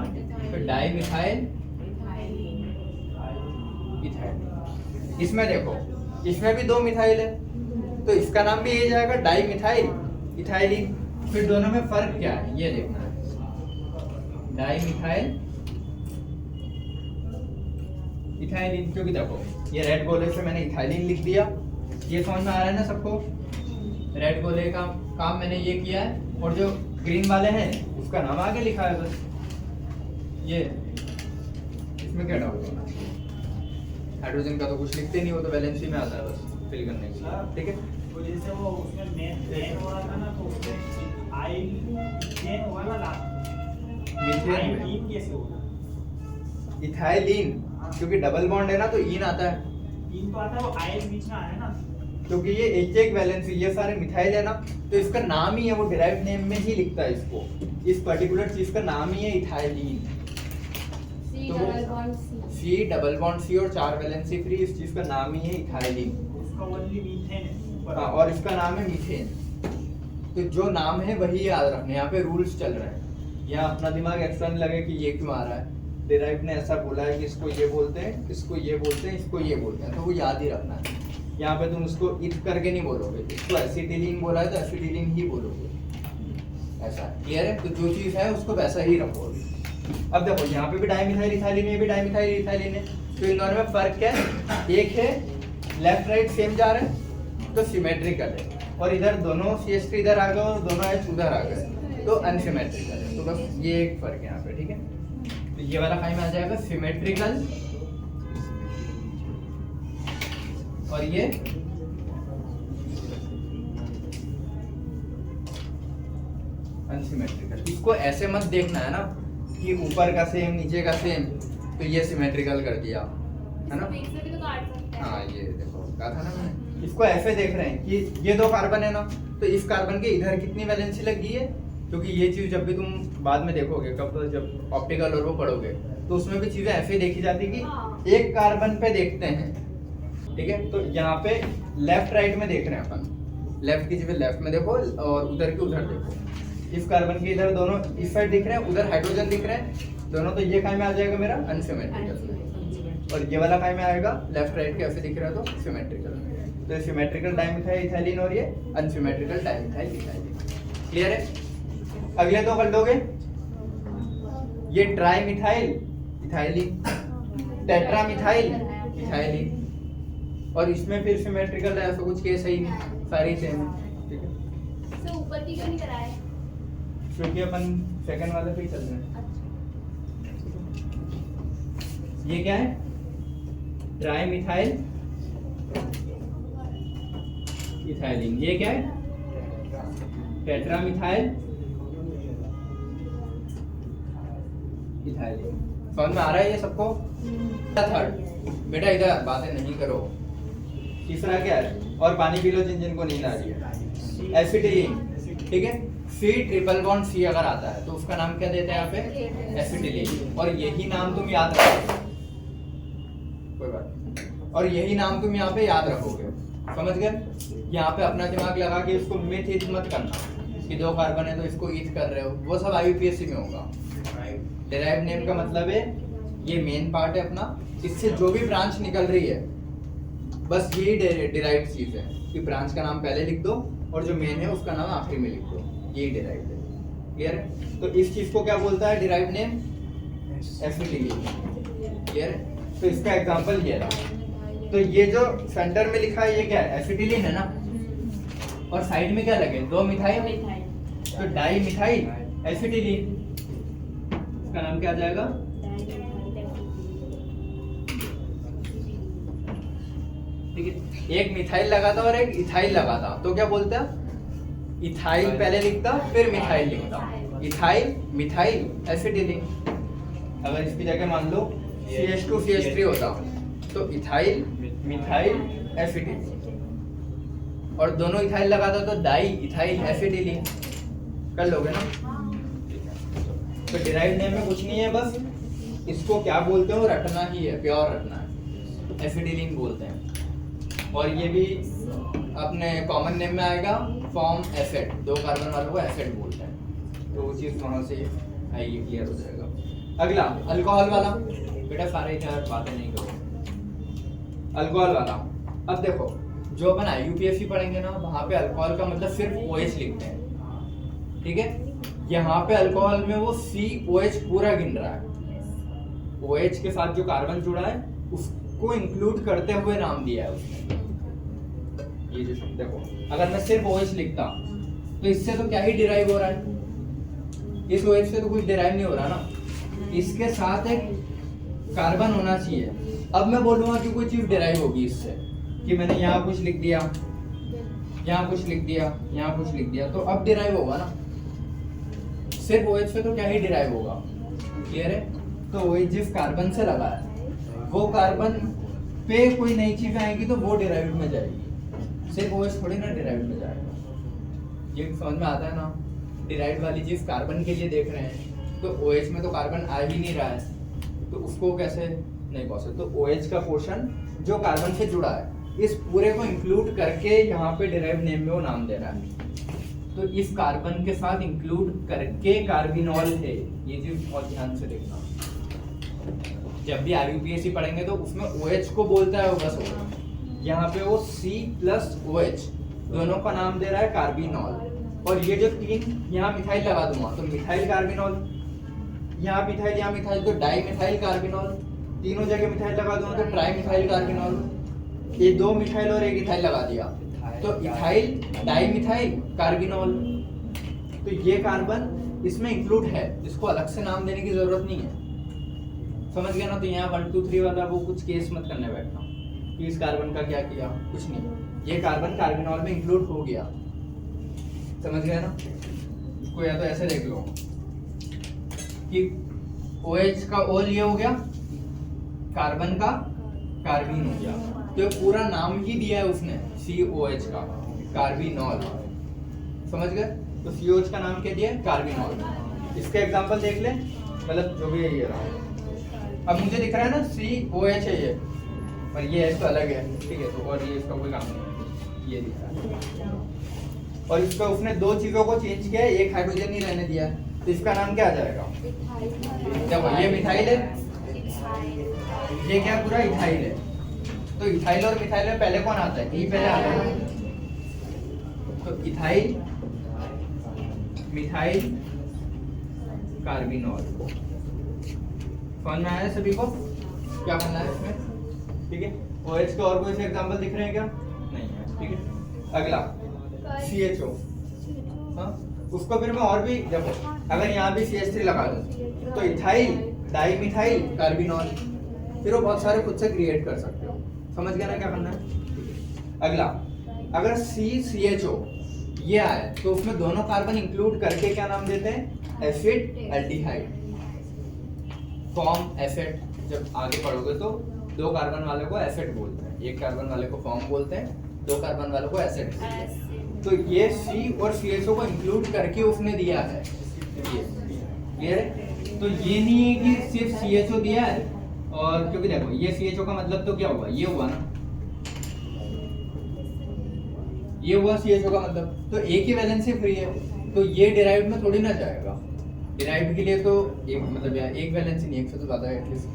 तो डाई मिथाइल इथाइलिन। इसमें देखो इसमें भी 2 मिथाइल है तो इसका नाम भी यही जाएगा, डाई मिथाइल इथाइलिन। फिर दोनों में फर्क क्या है ये देखना है, डाई मिथाइल इथाइलिन, क्योंकि देखो ये रेड गोले से मैंने इथाइलिन लिख दिया, ये समझ में आ रहा है ना सबको? रेड गोले का काम मैंने ये किया है, और जो ग्रीन वाले हैं उसका नाम आगे लिखा है बस। ये इसमें क्या डाउट होना? हाइड्रोजन का तो कुछ लिखते नहीं, वो तो वैलेंसी में आता है बस फिल करने के लिए, ठीक है। तो जैसे वो उसमें मेन हो रहा था ना, तो उसमें आइल मेन होगा ना लास्ट, मीथेन आइल कैसे होगा? इथाइलिन, क्योंकि डबल बॉन्ड है ना तो इन आता है, तीन तो आता है, वो आइल बीच में आया ना, क्योंकि ये एक वैलेंसी, ये सारे मिथाइल है ना, तो इसका नाम ही है, वो डिराइव नेम में ही लिखता है इसको, इस पर्टिकुलर चीज का नाम ही है इथाइलिन। C तो double bond C। C double bond C और 4 वैलेंसी फ्री, इस चीज का नाम ही है इथाइलिन। उसका ओनली मीथेन है ऊपर। हाँ, और इसका नाम है मीथेन। तो जो नाम है वही याद रखना, यहाँ पे रूल्स चल रहे हैं, यहाँ अपना दिमाग एक्स्ट्रा नहीं लगे कि ये क्यों आ रहा है, डिराइव ने ऐसा बोला है कि इसको ये बोलते हैं, इसको ये बोलते हैं, इसको ये बोलते हैं, तो वो याद ही रखना है। यहाँ पे तुम उसको इथ करके नहीं बोलोगे, इसको एसिटिलीन बोला है तो एसिटिलीन ही बोलोगे, ऐसा। क्लियर है? तो जो चीज़ है उसको वैसा ही रखोगे। अब देखो यहाँ पे भी डाइमिथाइल इथाइलिन, ये भी डाइमिथाइल इथाइलिन है, तो इन दोनों में फर्क क्या है? एक है लेफ्ट राइट सेम जा रहे हैं तो सिमेट्रिकल है, और इधर दोनों CH3 इधर आ गए और दोनों H उधर आ गए तो अनसिमेट्रिकल है। तो बस ये एक फर्क है यहाँ पे, ठीक है। तो ये वाला फाइल में आ जाएगा सिमेट्रिकल, और ये अनसिमेट्रिकल। इसको ऐसे मत देखना है ना कि ऊपर का सेम नीचे का सेम, तो ये सिमेट्रिकल कर दिया है ना। बीच में भी तो काट सकते हैं। हाँ ये देखो कहा था ना मैंने, इसको ऐसे देख रहे हैं कि ये 2 कार्बन है ना, तो इस कार्बन के इधर कितनी वैलेंसी लगी है, क्योंकि ये चीज जब भी तुम बाद में देखोगे, कब तो जब ऑप्टिकल और वो पढ़ोगे तो उसमें भी चीजें ऐसे देखी जाती कि एक कार्बन पे देखते हैं, ठीक है। तो यहाँ पे लेफ्ट राइट में देख रहे हैं अपन, लेफ्ट की जगह लेफ्ट में देखो और उधर के उधर देखो। इस कार्बन के इधर दोनों इस साइड दिख रहे हैं, उधर हाइड्रोजन दिख रहे हैं दोनों, तो ये काय में आ जाएगा मेरा अनसिमेट्रिकल, और ये वाला काय में आएगा लेफ्ट राइट के ऐसे दिख रहा है तो सिमेट्रिकल। तो सिमेट्रिकल डाइमिथाइल इथाइलिन और ये अनसिमेट्रिकल डाइमिथाइल इथाइलिन। क्लियर है? अगले 2 कर लोगे, ये ट्राइमिथाइल इथाइलिन, टेट्रामिथाइल इथाइलिन, और इसमें फिर सिमेट्रिकल है, ऐसा कुछ केस है ही नहीं, सारी सेम है, ठीक है। तो ऊपर की क्यों नहीं कराया? क्योंकि अपन सेकंड वाले पे ही चल रहे हैं। ये क्या है? Trimethyl ethylene. ये क्या है? टेट्रामिथाइल इथाइलिन। समझ में आ रहा है ये सबको? थर्ड बेटा इधर बातें नहीं करो। तीसरा क्या है? और पानी पी लो जिनको नींद आ रही है। एसिटिलीन, ठीक है। C ट्रिपल बॉन्ड C अगर आता है तो उसका नाम क्या देते हैं यहाँ पे? एसिटिलीन। और यही नाम तुम याद रखोगे, कोई बात नहीं, और यही नाम तुम यहाँ पे याद रखोगे, समझ गए? यहाँ पे अपना दिमाग लगा के इसको मिथ मत करना, कि 2 कार्बन है तो इसको ईथ कर रहे हो, वो सब IUPAC में होगा। डिराइव नेम का मतलब है ये मेन पार्ट है अपना, इससे जो भी ब्रांच निकल रही है बस यही डिराइव्ड चीज है कि ब्रांच का नाम पहले लिख दो और जो मेन है उसका नाम आखिरी में लिख दो, यही डिराइव्ड है। क्लियर है? तो इस चीज को क्या बोलता है डिराइव्ड नेम? एसिटिलीन। क्लियर है? तो इसका एग्जांपल ये रहा। तो ये जो सेंटर में लिखा है ये क्या है? एसिटिलीन है ना, और साइड में क्या लगे? 2 मिथाइल, तो डाई मिथाइल एसिटिलीन, इसका नाम क्या आ जाएगा? ठीक है, एक मिथाइल लगा था और एक इथाइल लगा था, तो क्या बोलता? इथाइल पहले लिखता फिर मिथाइल लिखता, इथाइल मिथाइल एसिटिलीन। अगर इसकी जगह मान लो CH2 CH3 होता तो इथाइल मिथाइल एसिटिलीन, और दोनों इथाइल लगाता तो डाई इथाइल एसिटिलीन। कर लोगे ना? तो डिराइव्ड नेम में कुछ नहीं है, बस इसको क्या बोलते हो रटना ही है, प्योर रटना है, एसिटिलीन बोलते हैं। और ये भी अपने कॉमन नेम में आएगा फॉर्म एसिड, 2 कार्बन वालों को एसिड बोलते हैं, तो वो चीज़ वहाँ से आएगी, क्लियर हो जाएगा। अगला अल्कोहल वाला, बेटा सारे इधर बातें नहीं करो। अल्कोहल वाला, अब देखो जो अपन IUPAC पढ़ेंगे ना वहाँ पे अल्कोहल का मतलब सिर्फ OH लिखते हैं, ठीक है? यहाँ पे अल्कोहल में वो COH पूरा गिन रहा है, OH के साथ जो कार्बन जुड़ा है उसको इंक्लूड करते हुए नाम दिया है उसने। ये जो देखो, अगर मैं सिर्फ OH लिखता तो इससे तो क्या ही डिराइव हो रहा है, इस OH से तो कुछ डिराइव नहीं हो रहा ना, इसके साथ एक कार्बन होना चाहिए। अब मैं बोलूंगा कि कोई चीज डिराइव होगी इससे, कि मैंने यहाँ कुछ लिख दिया, यहाँ कुछ लिख दिया, यहाँ कुछ लिख दिया, तो अब डिराइव होगा ना। सिर्फ OH से तो क्या ही डिराइव होगा, क्लियर है? तो OH जिस कार्बन से लगा है वो कार्बन पे कोई नई चीज आएगी तो वो डिराइव्ड में जाएगी, सिर्फ OH थोड़ी ना डिराइव्ड में जाएगा। ये समझ में आता है ना? डिराइव्ड वाली चीज कार्बन के लिए देख रहे हैं तो OH में तो कार्बन आ ही नहीं रहा है, तो उसको कैसे नहीं पॉसिबल। तो OH का पोर्शन जो कार्बन से जुड़ा है इस पूरे को इंक्लूड करके यहाँ पे डिराइव्ड नेम में वो नाम दे रहा है, तो इस कार्बन के साथ इंक्लूड करके कार्बिनॉल है, ये चीज बहुत ध्यान से देखना। जब भी IUPAC पढ़ेंगे तो उसमें OH को बोलता है वो बस OH, यहाँ पे वो C+OH दोनों का नाम दे रहा है कार्बिनॉल। और ये जो 3 यहाँ मिथाइल लगा दूंगा तो मिथाइल कार्बिनॉल, यहाँ मिथाइल तो डाई मिथाइल कार्बिनॉल, तीनों जगह मिथाइल लगा दूंगा तो ट्राई मिथाइल कार्बिनॉल। ये 2 मिथाइल और 1 इथाइल लगा दिया तो इथाइल डाई मिथाइल कार्बिनॉल। तो ये कार्बन इसमें इंक्लूड है, इसको अलग से नाम देने की जरूरत नहीं है, समझ गया ना? तो यहाँ 1 2 3 वाला वो कुछ केस मत करने बैठना कि इस कार्बन का क्या किया, कुछ नहीं, ये कार्बन कार्बिनॉल में इंक्लूड हो गया, समझ गया ना? इसको या तो ऐसे देख लो कि OH का ओल ये हो गया, कार्बन का कार्बिन हो गया, तो ये पूरा नाम ही दिया है उसने COH का, कार्बिनॉल, समझ गए? तो COH का नाम क्या दिया है? कार्बिनॉल। इसका एग्जांपल देख ले, मतलब जो भी है ये रहा। अब मुझे दिख रहा है ना COH है ये, पर ये इसका अलग है, ठीक है? तो और ये इसका कोई काम नहीं, ये दिख रहा है। और इसका उसने 2 चीजों को चेंज किया है, एक हाइड्रोजन नहीं रहने दिया, तो इसका नाम क्या आ जाएगा? देखो ये मिथाइल है, ये क्या पूरा इथाइल है, तो इथाइल और मिथाइल में पहले कौन आता है? ई पहले आता है, तो इथाइल मिथाइल कार्बिनॉल। समझ में आया सभी को क्या करना है इसमें? ठीक है। OH का और कोई से एग्जांपल दिख रहे हैं क्या? नहीं है, ठीक है। अगला CHO, हाँ उसको फिर मैं और भी देखो, अगर यहाँ भी CH3 लगा दूं तो इथाइल डाई मिथाइल कार्बिनॉल, फिर वो बहुत सारे खुद से क्रिएट कर सकते हो, समझ गया ना क्या करना है? अगला अगर CCHO ये आए तो उसमें दोनों कार्बन इंक्लूड करके क्या नाम देते हैं? Acid aldehyde, form acid. जब आगे पढ़ोगे तो 2 कार्बन वाले को एसिड बोलते हैं, 1 कार्बन वाले को फॉर्म बोलते हैं, 2 कार्बन वाले को एसिड। तो ये C और CHO को इंक्लूड करके उसने दिया है, क्लियर है? तो ये नहीं है कि सिर्फ CHO दिया है, और क्योंकि देखो ये CHO का मतलब तो क्या हुआ? ये हुआ ना, ये हुआ CHO का मतलब, तो एक ही वैलेंसी फ्री है, तो ये डिराइव्ड में थोड़ी ना जाएगा। डिराइव्ड के लिए तो एक मतलब यार एक वैलेंसी नहीं, एक से तो ज़्यादा है एटलीस्ट।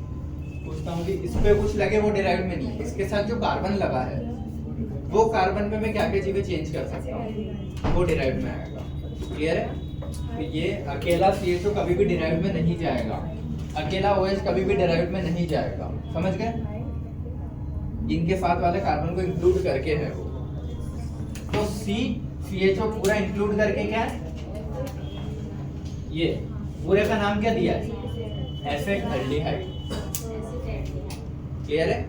पूछता हूँ कि इस पे कुछ लगे वो डिराइव्ड में नहीं है, इसके साथ जो कार्बन लगा है वो कार्बन पे मैं क्या क्या चीज़ें चेंज कर सकता हूँ, वो डिराइव्ड में आएगा। क्लियर है? तो ये अकेला CHO कभी भी डिराइव्ड में नहीं जाएगा, अकेला OH कभी भी डिराइव्ड में नहीं जाएगा। समझ गए? इनके साथ वाले कार्बन को इंक्लूड करके है वो। तो CHO पूरा इंक्लूड करके क्या है, ये पूरे का नाम क्या दिया है, एसिटल्डिहाइड। क्लियर है?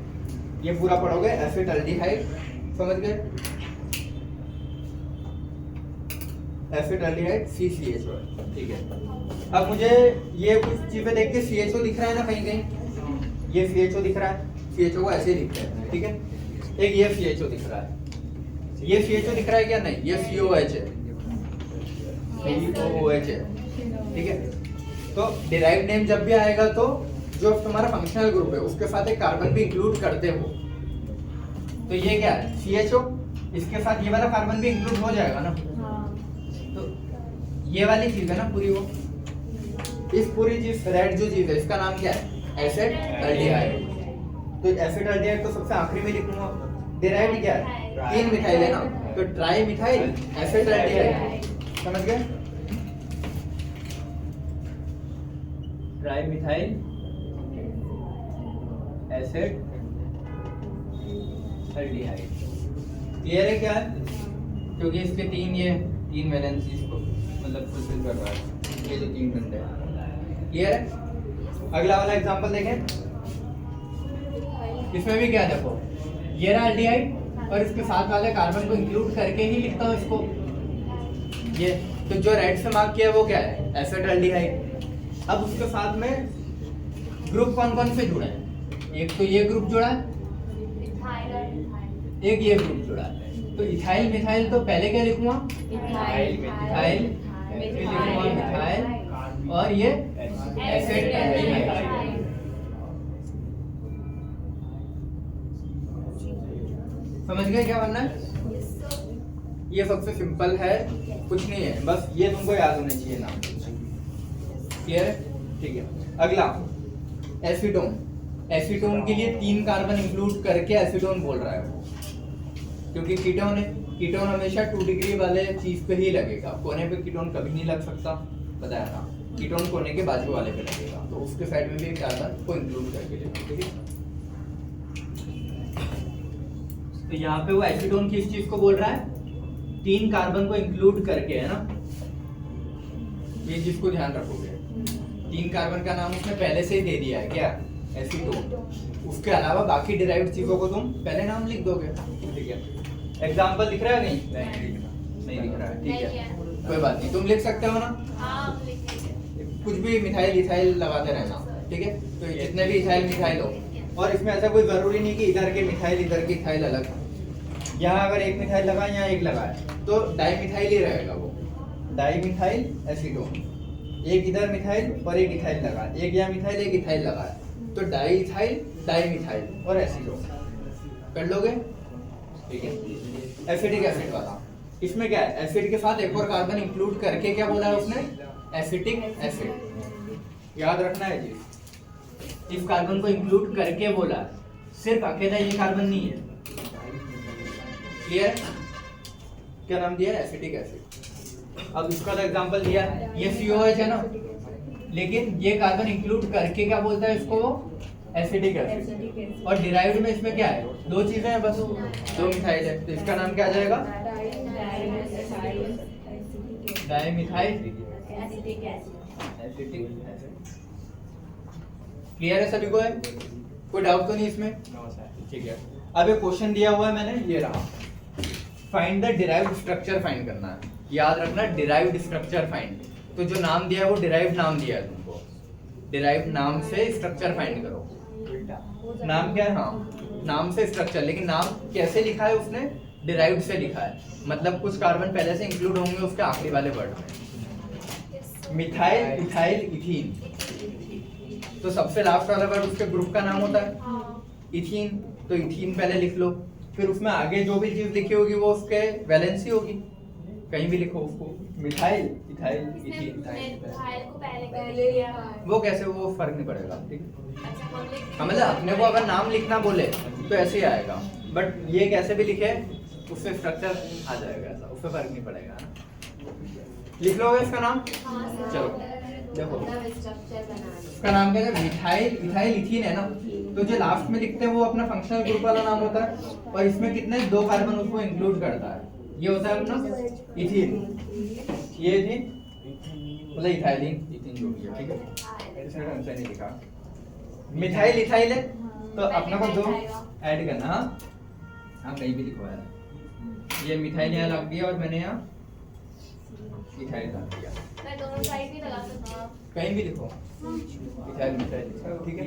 ये पूरा पढ़ोगे एसिटल्डिहाइड, समझ गए? एसिटल्डिहाइड CCHO, ठीक है। अब मुझे ये कुछ चीजें देख के CHO दिख रहा है ना कहीं कहीं, ये CHO दिख रहा है, CHO को ऐसे लिखते हैं, ठीक है। एक ये CHO दिख रहा है, ये CHO दिख रहा है क्या? नहीं, ये COH है, COOH है, ठीक है। तो डिराइव्ड नेम जब भी आएगा तो जो तुम्हारा फंक्शनल ग्रुप है उसके साथ एक कार्बन भी इंक्लूड करते हो, तो ये क्या है CHO, इसके साथ ये वाला कार्बन भी इंक्लूड हो जाएगा ना। तो ये वाली चीज है ना पूरी, वो इस पूरी चीज रेड जो चीज है इसका नाम क्या है, एसिटल्डिहाइड। तो एसिटल्डिहाइड तो सबसे आखिरी में लिखूंगा। डिराइव्ड क्या है, 3 मिथाइल है ना, तो ट्राई मिथाइल एसिटल्डिहाइड। समझ गए? Tri methyl acetaldehyde. क्लियर है क्या है? क्योंकि इसके तीन वैलेंसीज को मतलब फुलफिल कर रहा है ये जो 3 डंडे हैं। क्लियर है? अगला वाला एग्जांपल देखें, इसमें भी क्या देखो, ये रहा एल्डिहाइड और इसके साथ वाले कार्बन को इंक्लूड करके ही लिखता हूँ इसको। ये तो जो रेड से मार्क किया है वो क्या है, एसिटल्डिहाइड। अब उसके साथ में ग्रुप कौन कौन से जुड़े हैं, एक तो ये ग्रुप जुड़ा है, एक ये ग्रुप जुड़ा है। तो इथाइल मिथाइल तो पहले क्या लिखूंगा, इथाइल, फिर लिखूंगा मिथाइल और ये एसिटल्डिहाइड। समझ गए क्या बनना है? ये सबसे सिंपल है, कुछ नहीं है, बस ये तुमको याद होने चाहिए नाम। क्लियर है? ठीक है। अगला एसीटोन। एसीटोन के लिए 3 कार्बन इंक्लूड करके एसीटोन बोल रहा है वो, क्योंकि कीटोन है, कीटोन हमेशा 2 डिग्री वाले चीज पे ही लगेगा, कोने पे कीटोन कभी नहीं लग सकता, बताया था। कीटोन कोने के बाजू वाले पे लगेगा, तो उसके साइड में भी एक कार्बन को इंक्लूड करके लेंगे, ठीक है। तो यहाँ पे वो एसीटोन किस चीज को बोल रहा है, 3 कार्बन को इंक्लूड करके, है ना। ये चीज को ध्यान रखोगे, 3 कार्बन का नाम उसने पहले से ही दे दिया है, क्या, एसीटोन। उसके अलावा बाकी डिराइव्ड चीजों को तुम पहले नाम लिख दोगे, ठीक है। एग्जाम्पल दिख रहा है? नहीं दिख रहा है, ठीक है, कोई बात नहीं, तुम लिख सकते हो ना। कुछ भी मिथाइल इथाइल लगाते रहना, ठीक है। तो जितने भी इथाइल मिथाइल हो, और इसमें ऐसा कोई जरूरी नहीं कि इधर के मिथाइल इधर की इथाइल अलग। यहाँ अगर एक मिथाइल लगा है, यहाँ एक लगा है, तो डाई मिथाइल ही रहेगा वो, डाई मिथाइल एसीटोन। एक इधर मिथाइल और एक इथाइल लगा है, एक यहाँ मिथाइल एक इथाइल लगा है, तो डाई इथाइल डाई मिथाइल और एसीटोन कर लोगे, ठीक है। एसिटिक एसिड वाला, इसमें क्या है, एसिड के साथ एक और कार्बन इंक्लूड करके क्या बोला है उसने, एसिटिक एसिड। याद रखना है जी, इस कार्बन को इंक्लूड करके बोला है, सिर्फ अकेला ये कार्बन नहीं है। क्लियर? क्या नाम दिया है, एसिटिक एसिड। अब इसका तो एग्जांपल दिया, ये COH है ना, लेकिन ये कार्बन इंक्लूड करके क्या बोलता है इसको, एसिटिक एसिड। और डिराइव्ड में इसमें क्या है, 2 चीजें हैं बस, 2 मिथाइल है, तो इसका नाम क्या आ जाएगा, डाइमिथाइल एसिटिक एसिड। क्लियर है सभी को? है कोई डाउट तो नहीं इसमें? ठीक है। अब एक क्वेश्चन दिया हुआ है मैंने, ये रहा, find the derived structure find करना है। याद रखना, डिराइव्ड स्ट्रक्चर फाइंड, तो जो नाम दिया है वो डिराइव्ड नाम दिया है तुमको, डिराइव्ड नाम से स्ट्रक्चर फाइंड करो। नाम क्या है, हाँ नाम से स्ट्रक्चर, लेकिन नाम कैसे लिखा है उसने, डिराइव्ड से लिखा है, मतलब कुछ कार्बन पहले से इंक्लूड होंगे उसके आखिरी वाले वर्ड में। मिथाइल इथाइल इथीन, तो सबसे लास्ट वाला वर्ड उसके ग्रुप का नाम होता है इथीन, तो इथीन पहले लिख लो, फिर उसमें आगे जो भी चीज लिखी होगी वो उसके वैलेंसी होगी, कहीं भी लिखो उसको, मिथाइल इथाइल इसने इथीन इथाइल फाइल को पहले लिया है। वो कैसे, वो फर्क नहीं पड़ेगा, ठीक है। अच्छा हम लिख हाँ, मतलब अपने को अगर नाम लिखना बोले तो ऐसे ही आएगा, बट ये कैसे भी लिखे उससे स्ट्रक्चर आ जाएगा, ऐसा उससे फर्क नहीं पड़ेगा, है ना। लिख लोगे इसका नाम, हाँ सर। चलो देखो स्ट्रक्चर बना लो। इसका नाम क्या है, मिथाइल इथाइल इथीन है ना। तो जो लास्ट में लिखते हैं वो अपना फंक्शनल ग्रुप वाला नाम होता है, और इसमें कितने 2 कार्बन उसको इंक्लूड करता है। ये होता है अपना इथीन, ये इथीन मतलब इथाइलिन इथीन जो भी है, ठीक है। इसमें ढंग से नहीं लिखा। मिथाइल इथाइल है तो अपना को 2 ऐड करना। हाँ कहीं भी लिखो यार, ये मिथाइल यहाँ लग दिया और मैंने यहाँ इथाइल लग दिया, मैं दोनों साइड भी लगा सकता हूँ। कहीं भी लिखो इथाइल मिथाइल, ठीक है।